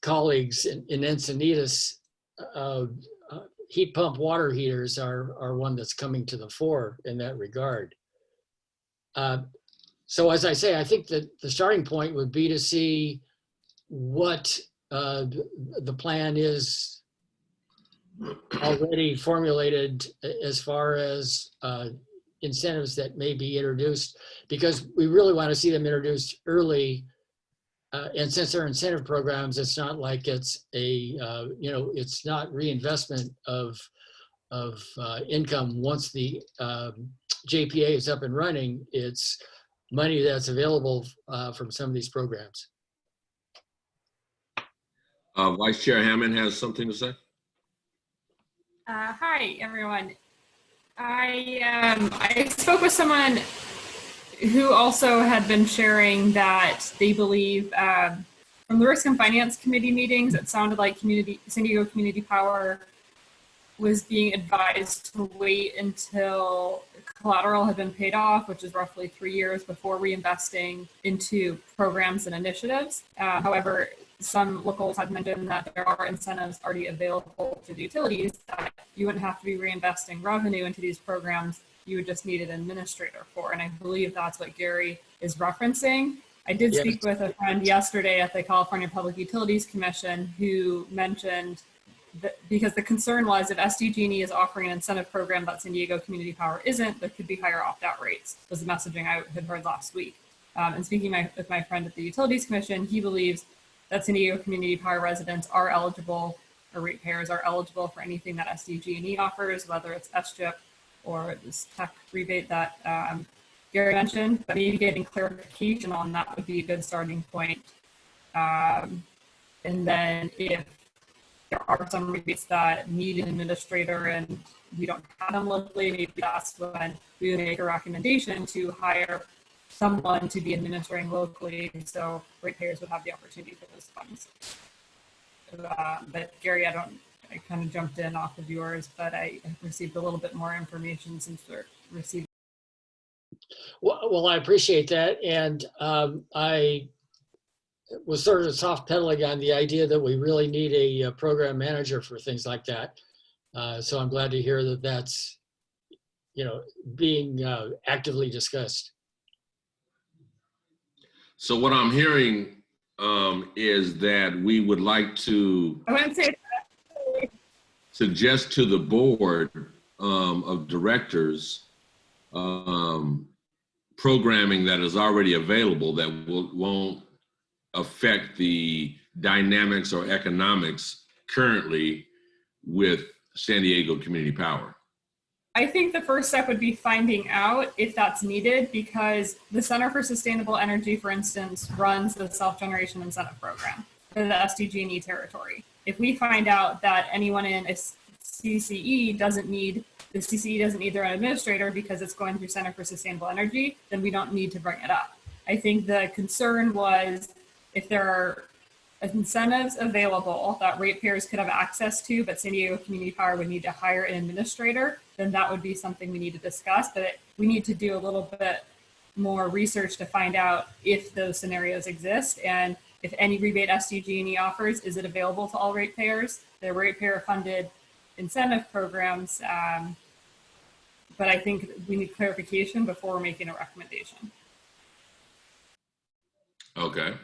colleagues in Encinitas, heat pump water heaters are one that's coming to the fore in that regard. So as I say, I think that the starting point would be to see what the plan is already formulated as far as incentives that may be introduced, because we really want to see them introduced early. And since they're incentive programs, it's not like it's a, it's not reinvestment of income once the JPA is up and running. It's money that's available from some of these programs. Vice Chair Hammond has something to say. Hi, everyone. I spoke with someone who also had been sharing that they believe from the Risk and Finance Committee meetings, it sounded like San Diego Community Power was being advised to wait until collateral had been paid off, which is roughly 3 years, before reinvesting into programs and initiatives. However, some locals had mentioned that there are incentives already available to the utilities that you wouldn't have to be reinvesting revenue into these programs. You would just need an administrator for. And I believe that's what Gary is referencing. I did speak with a friend yesterday at the California Public Utilities Commission who mentioned that because the concern was if SDG&E is offering an incentive program that San Diego Community Power isn't, there could be higher opt-out rates, was the messaging I had heard last week. And speaking with my friend at the Utilities Commission, he believes that San Diego Community Power residents are eligible, or ratepayers are eligible for anything that SDG&E offers, whether it's SCHIP or this tech rebate that Gary mentioned, but maybe getting clarification on that would be a good starting point. And then if there are some rebates that need an administrator and we don't have them locally, maybe that's when we would make a recommendation to hire someone to be administering locally, so ratepayers would have the opportunity for those funds. But Gary, I kind of jumped in off of yours, but I received a little bit more information since we're receiving. Well, I appreciate that. And I was sort of soft pedaling on the idea that we really need a program manager for things like that. So I'm glad to hear that that's, being actively discussed. So what I'm hearing is that we would like to suggest to the board of directors programming that is already available that won't affect the dynamics or economics currently with San Diego Community Power. I think the first step would be finding out if that's needed, because the Center for Sustainable Energy, for instance, runs the self-generation incentive program for the SDG&E territory. If we find out that anyone in a CCE doesn't need their own administrator because it's going through Center for Sustainable Energy, then we don't need to bring it up. I think the concern was if there are incentives available that ratepayers could have access to, but San Diego Community Power would need to hire an administrator, then that would be something we need to discuss. But we need to do a little bit more research to find out if those scenarios exist, and if any rebate SDG&E offers, is it available to all ratepayers? They're ratepayer-funded incentive programs, but I think we need clarification before we're making a recommendation. Okay.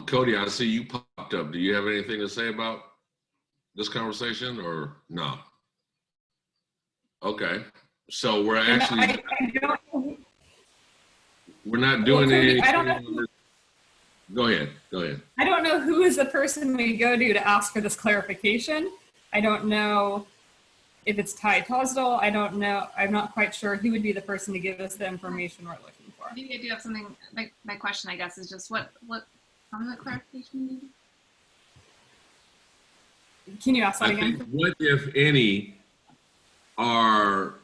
Cody, I see you popped up. Do you have anything to say about this conversation or no? Okay. So we're actually, we're not doing anything. I don't know. Go ahead. I don't know who is the person we go to ask for this clarification. I don't know if it's Ty Tosdell. I don't know. I'm not quite sure who would be the person to give us the information we're looking for. Maybe I do have something. My question, I guess, is just what some of the clarification needed? Can you ask that again? What, if any, are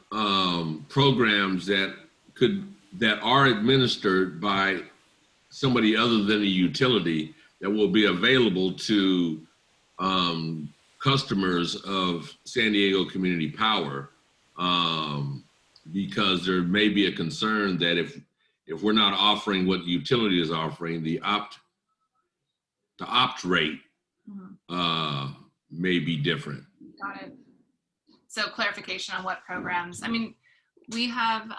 programs that are administered by somebody other than the utility that will be available to customers of San Diego Community Power, because there may be a concern that if we're not offering what the utility is offering, the opt rate may be different. Got it. So clarification on what programs. I mean, we have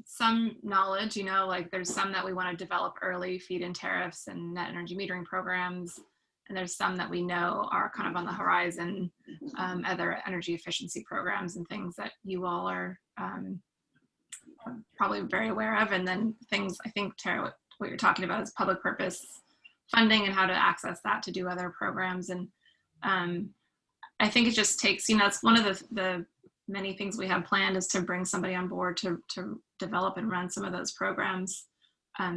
some knowledge, like there's some that we want to develop early, feed-in tariffs and net energy metering programs. And there's some that we know are kind of on the horizon other energy efficiency programs and things that you all are probably very aware of. And then things, I think, Tara, what you're talking about is public purpose funding and how to access that to do other programs. And I think it just takes, it's one of the many things we have planned is to bring somebody on board to develop and run some of those programs.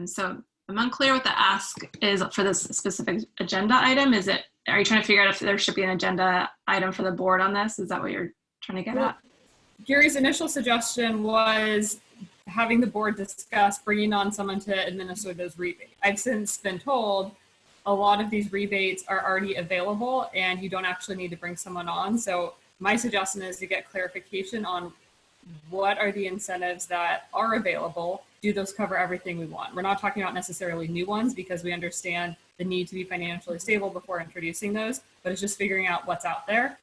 So I'm unclear what the ask is for this specific agenda item. Are you trying to figure out if there should be an agenda item for the board on this? Is that what you're trying to get at? Gary's initial suggestion was having the board discuss bringing on someone to administer those rebates. I've since been told a lot of these rebates are already available and you don't actually need to bring someone on. So my suggestion is to get clarification on what are the incentives that are available. Do those cover everything we want? We're not talking about necessarily new ones because we understand the need to be financially stable before introducing those, but it's just figuring out what's out there.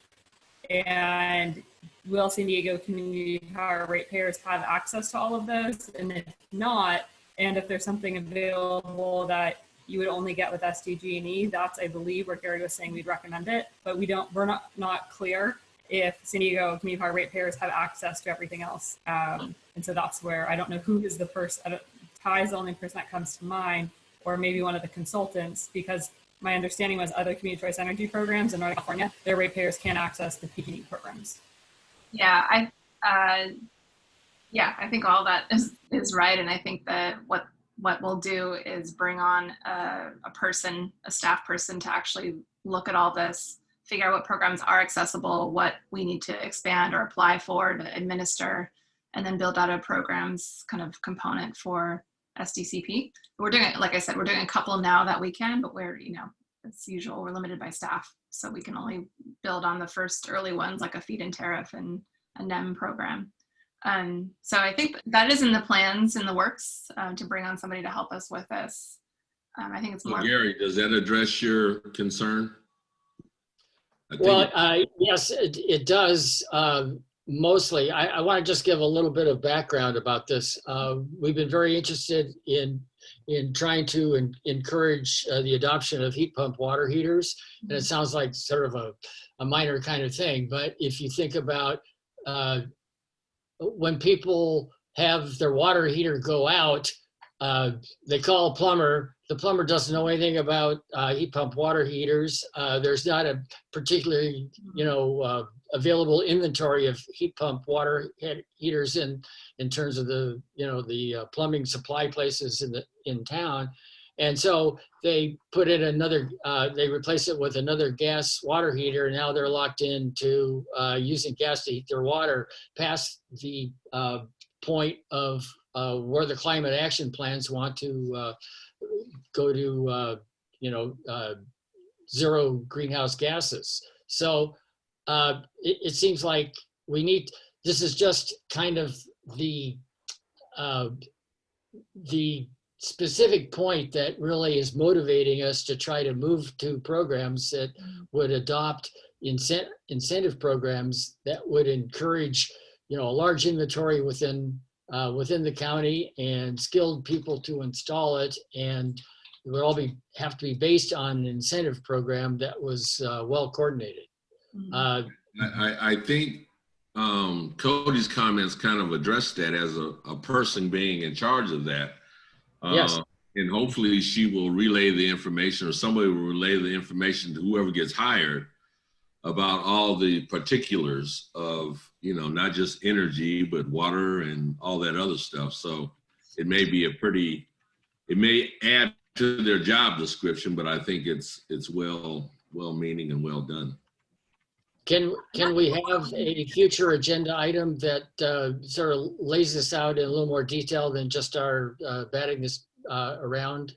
And will San Diego Community Power ratepayers have access to all of those? And if not, and if there's something available that you would only get with SDG&E, that's, I believe, where Gary was saying we'd recommend it, but we're not clear if San Diego Community Power ratepayers have access to everything else. And so that's where I don't know who is the person. Ty is the only person that comes to mind, or maybe one of the consultants, because my understanding was other community choice energy programs in Northern California, their ratepayers can't access the PG&E programs. Yeah, I think all that is right, and I think that what we'll do is bring on a staff person to actually look at all this, figure out what programs are accessible, what we need to expand or apply for to administer, and then build out a programs kind of component for SDCP. We're doing it, like I said, we're doing a couple now that we can, but we're, as usual, we're limited by staff. So we can only build on the first early ones like a feed-in tariff and a NEM program. So I think that is in the plans, in the works, to bring on somebody to help us with this. I think it's more. Well, Gary, does that address your concern? Yes, it does. Mostly, I want to just give a little bit of background about this. We've been very interested in trying to encourage the adoption of heat pump water heaters, and it sounds like sort of a minor kind of thing. But if you think about when people have their water heater go out, they call a plumber. The plumber doesn't know anything about heat pump water heaters. There's not a particularly, available inventory of heat pump water heaters in terms of the plumbing supply places in town. And so they put in they replace it with another gas water heater. And now they're locked into using gas to heat their water past the point of where the climate action plans want to go to, zero greenhouse gases. So it seems like this is just kind of the specific point that really is motivating us to try to move to programs that would adopt incentive programs that would encourage, a large inventory within the county and skilled people to install it, and it would all have to be based on an incentive program that was well coordinated. I think Cody's comments kind of addressed that as a person being in charge of that. Yes. And hopefully she will relay the information, or somebody will relay the information to whoever gets hired about all the particulars of, not just energy, but water and all that other stuff. So it may be it may add to their job description, but I think it's well-meaning and well done. Can we have a future agenda item that sort of lays this out in a little more detail than just our batting this around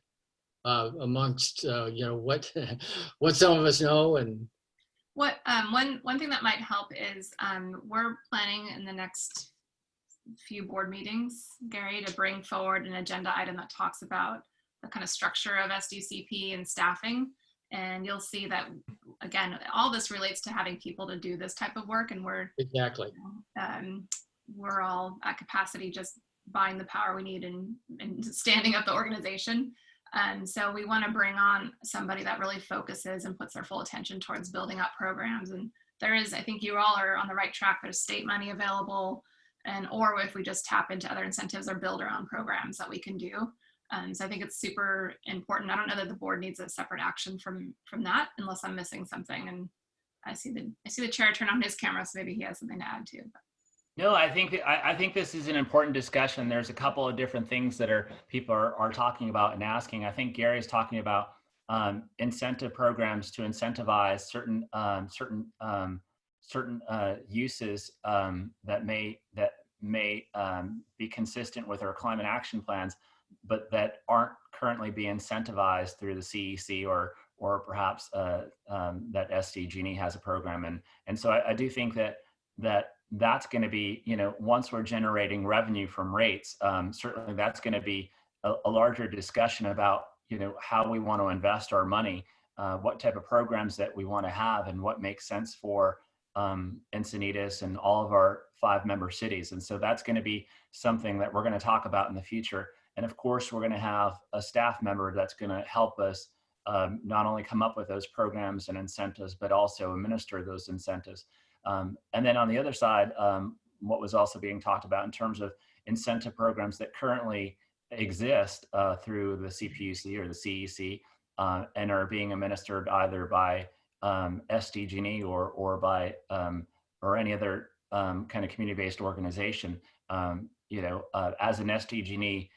amongst what some of us know? And what one thing that might help is we're planning in the next few board meetings, Gary, to bring forward an agenda item that talks about the kind of structure of SDCP and staffing. And you'll see that, again, all this relates to having people to do this type of work. And we're exactly, we're all at capacity, just buying the power we need and standing up the organization. So we want to bring on somebody that really focuses and puts their full attention towards building up programs and there is, I think you all are on the right track. There's state money available, or if we just tap into other incentives or build our own programs that we can do. So I think it's super important. I don't know that the board needs a separate action from that, unless I'm missing something. And I see the chair turn on his camera, so maybe he has something to add too. No, I think this is an important discussion. There's a couple of different things that people are talking about and asking. I think Gary's talking about incentive programs to incentivize certain uses that may be consistent with our climate action plans, but that aren't currently being incentivized through the CEC or perhaps that SDG&E has a program. And so I do think that's going to be, once we're generating revenue from rates, certainly that's going to be a larger discussion about, how we want to invest our money, what type of programs that we want to have, and what makes sense for Encinitas and all of our 5 member cities. And so that's going to be something that we're going to talk about in the future. And of course, we're going to have a staff member that's going to help us not only come up with those programs and incentives, but also administer those incentives. And then on the other side, what was also being talked about in terms of incentive programs that currently exist through the CPUC or the CEC and are being administered either by SDG&E or by or any other kind of community-based organization. As an SDG&E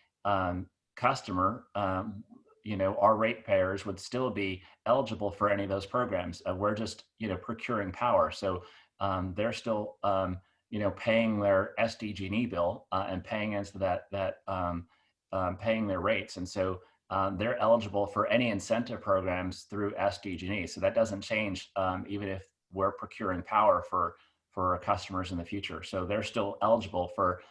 customer, our ratepayers would still be eligible for any of those programs. We're just, procuring power. So they're still, paying their SDG&E bill and paying into that paying their rates. And so they're eligible for any incentive programs through SDG&E. So that doesn't change even if we're procuring power for our customers in the future. So they're still eligible for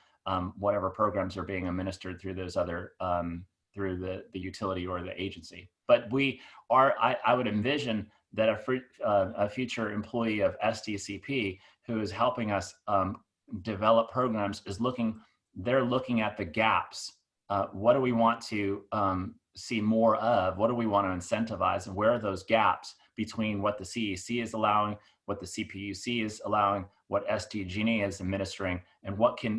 whatever programs are being administered through those other, through the utility or the agency. But I would envision that a future employee of SDCP who is helping us develop programs they're looking at the gaps. What do we want to see more of? What do we want to incentivize? And where are those gaps between what the CEC is allowing, what the CPUC is allowing, what SDG&E is administering, and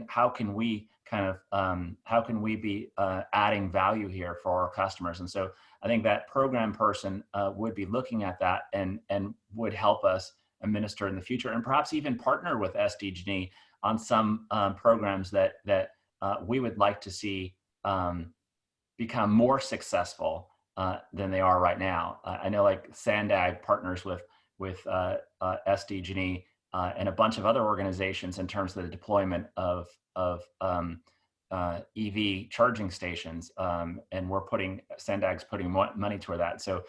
how can we be adding value here for our customers? And so I think that program person would be looking at that and would help us administer in the future, and perhaps even partner with SDG&E on some programs that we would like to see become more successful than they are right now. I know like Sandag partners with SDG&E and a bunch of other organizations in terms of the deployment of EV charging stations, and Sandag's putting money toward that. So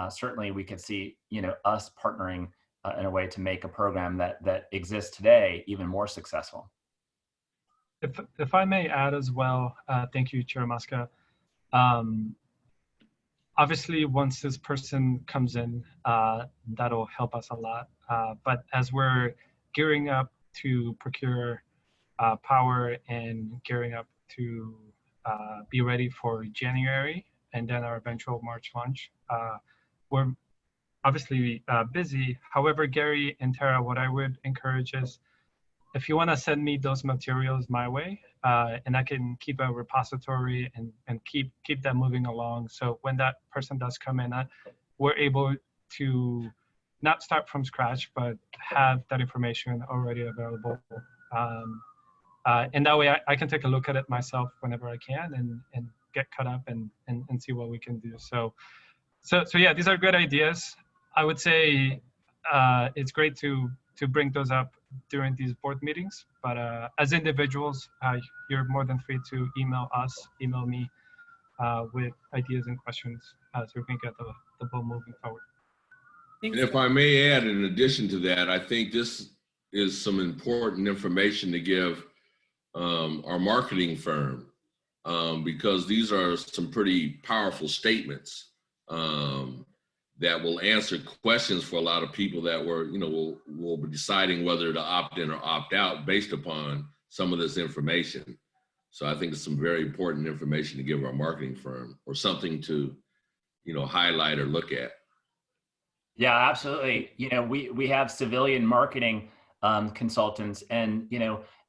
certainly we could see, us partnering in a way to make a program that exists today even more successful. If I may add as well, thank you, Chair Muska. Obviously, once this person comes in, that'll help us a lot. But as we're gearing up to procure power and gearing up to be ready for January and then our eventual March launch, we're obviously busy. However, Gary and Tara, what I would encourage is if you want to send me those materials my way, and I can keep a repository and keep that moving along. So when that person does come in, we're able to not start from scratch, but have that information already available. And that way I can take a look at it myself whenever I can and get caught up and see what we can do. So yeah, these are great ideas. I would say it's great to bring those up during these board meetings, but as individuals, you're more than free to email me with ideas and questions so we can get the ball moving forward. And if I may add, in addition to that, I think this is some important information to give our marketing firm, because these are some pretty powerful statements that will answer questions for a lot of people that will be deciding whether to opt in or opt out based upon some of this information. So I think it's some very important information to give our marketing firm, or something to, highlight or look at. Yeah, absolutely. You know, we have civilian marketing consultants, and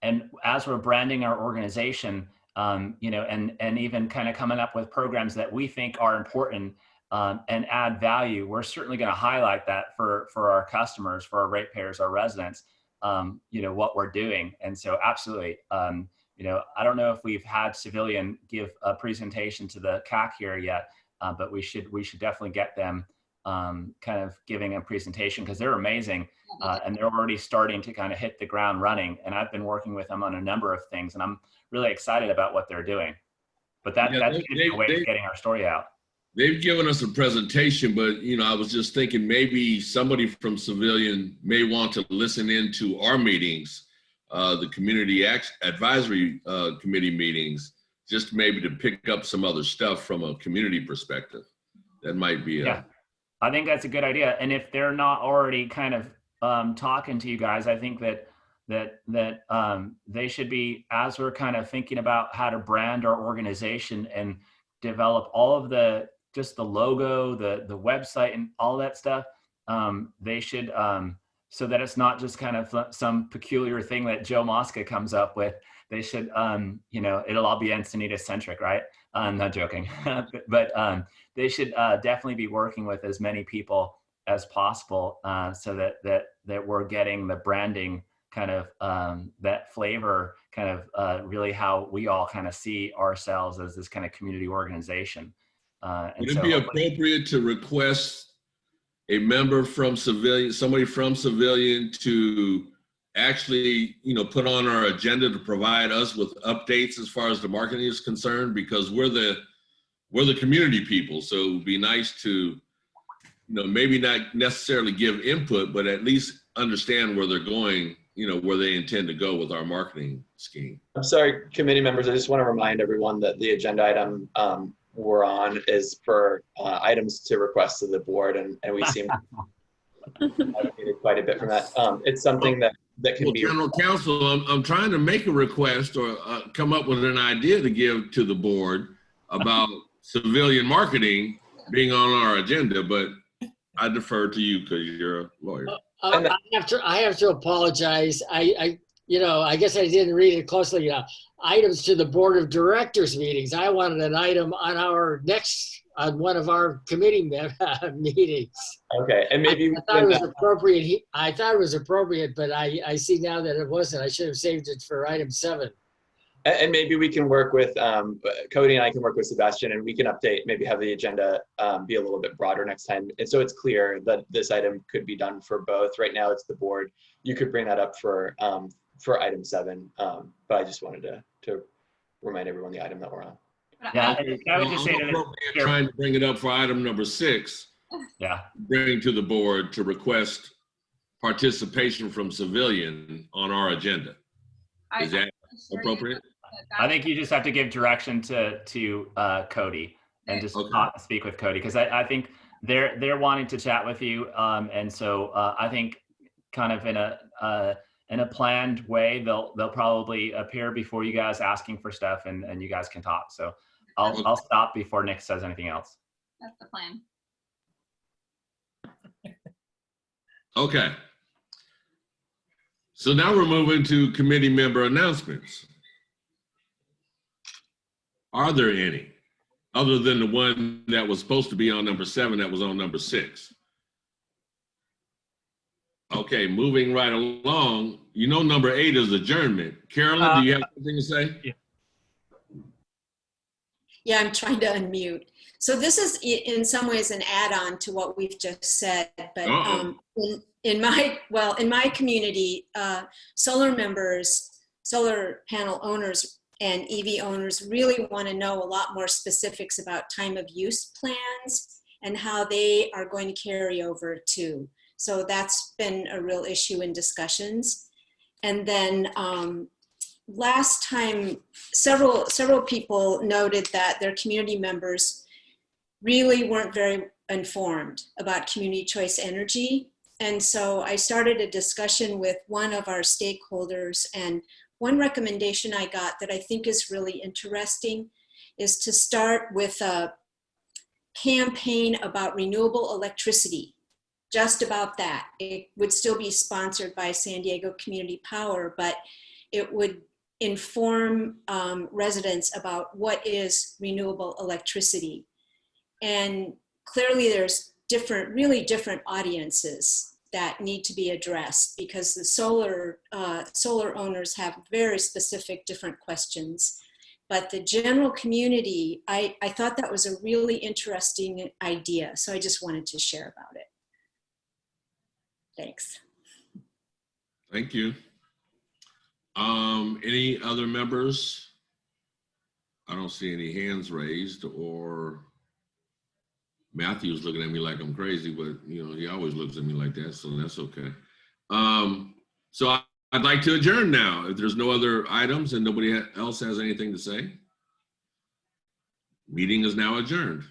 and as we're branding our organization, and even kind of coming up with programs that we think are important and add value, we're certainly going to highlight that for our customers, for our ratepayers, our residents. What we're doing, and so absolutely. I don't know if we've had civilian give a presentation to the CAC here yet, but we should definitely get them kind of giving a presentation, because they're amazing and they're already starting to kind of hit the ground running. And I've been working with them on a number of things, and I'm really excited about what they're doing. But that's a way of getting our story out. They've given us a presentation, but I was just thinking maybe somebody from Civilian may want to listen into our meetings, the community advisory committee meetings, just maybe to pick up some other stuff from a community perspective. That might be yeah. I think that's a good idea. And if they're not already kind of talking to you guys, I think that they should be, as we're kind of thinking about how to brand our organization and develop all of the logo, the website, and all that stuff. They should, so that it's not just kind of some peculiar thing that Joe Mosca comes up with. They should, it'll all be Encinitas centric, right? I'm not joking, but they should definitely be working with as many people as possible, so that we're getting the branding kind of that flavor, kind of really how we all kind of see ourselves as this kind of community organization. Would it be appropriate to request a member from Civilian, somebody from Civilian, to actually, put on our agenda to provide us with updates as far as the marketing is concerned? Because we're the community people, so it would be nice to, maybe not necessarily give input, but at least understand where they're going, where they intend to go with our marketing scheme. I'm sorry, committee members, I just want to remind everyone that the agenda item we're on is for items to request to the board, and we seem to have quite a bit from that. It's something that can be. General Counsel, I'm trying to make a request or come up with an idea to give to the board about civilian marketing being on our agenda, but I defer to you because you're a lawyer. I have to apologize. I guess I didn't read it closely. Items to the board of directors meetings. I wanted an item on one of our committee meetings. Okay, and maybe I thought it was appropriate. I thought it was appropriate, but I see now that it wasn't. I should have saved it for item 7. And maybe we can work with, Cody and I can work with Sebastian, and we can update, maybe have the agenda be a little bit broader next time. And so it's clear that this item could be done for both. Right now it's the board. You could bring that up for item 7, but I just wanted to remind everyone the item that we're on. Yeah, I would just say that trying to bring it up for item number 6. Yeah. Bring to the board to request participation from Civilian on our agenda. Is that appropriate? I think you just have to give direction to Cody and just speak with Cody, because I think they're wanting to chat with you, and so I think kind of in a planned way they'll probably appear before you guys asking for stuff, and you guys can talk. So I'll stop before Nick says anything else. That's the plan. Okay. So now we're moving to committee member announcements. Are there any, other than the one that was supposed to be on number 7 that was on number 6? Okay, moving right along. Number 8 is adjournment. Carolyn, do you have something to say? Yeah. Yeah, I'm trying to unmute. So this is in some ways an add-on to what we've just said, but in my community, solar members, solar panel owners, and EV owners really want to know a lot more specifics about time of use plans and how they are going to carry over too. So that's been a real issue in discussions. And then last time, several people noted that their community members really weren't very informed about community choice energy. And so I started a discussion with one of our stakeholders, and one recommendation I got that I think is really interesting is to start with a campaign about renewable electricity, just about that. It would still be sponsored by San Diego Community Power, but it would inform residents about what is renewable electricity. And clearly there's really different audiences that need to be addressed, because the solar owners have very specific different questions. But the general community, I thought that was a really interesting idea. So I just wanted to share about it. Thanks. Thank you. Any other members? I don't see any hands raised, or Matthew's looking at me like I'm crazy, but you know, he always looks at me like that, so that's okay. So I'd like to adjourn now. If there's no other items and nobody else has anything to say, meeting is now adjourned.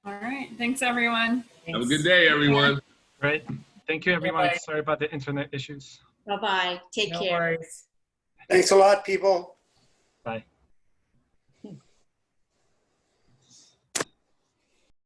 All right. Thanks, everyone. Have a good day, everyone. Right. Thank you, everyone. Bye. Sorry about the internet issues. Bye-bye. Take No care. worries. Thanks a lot, people. Bye.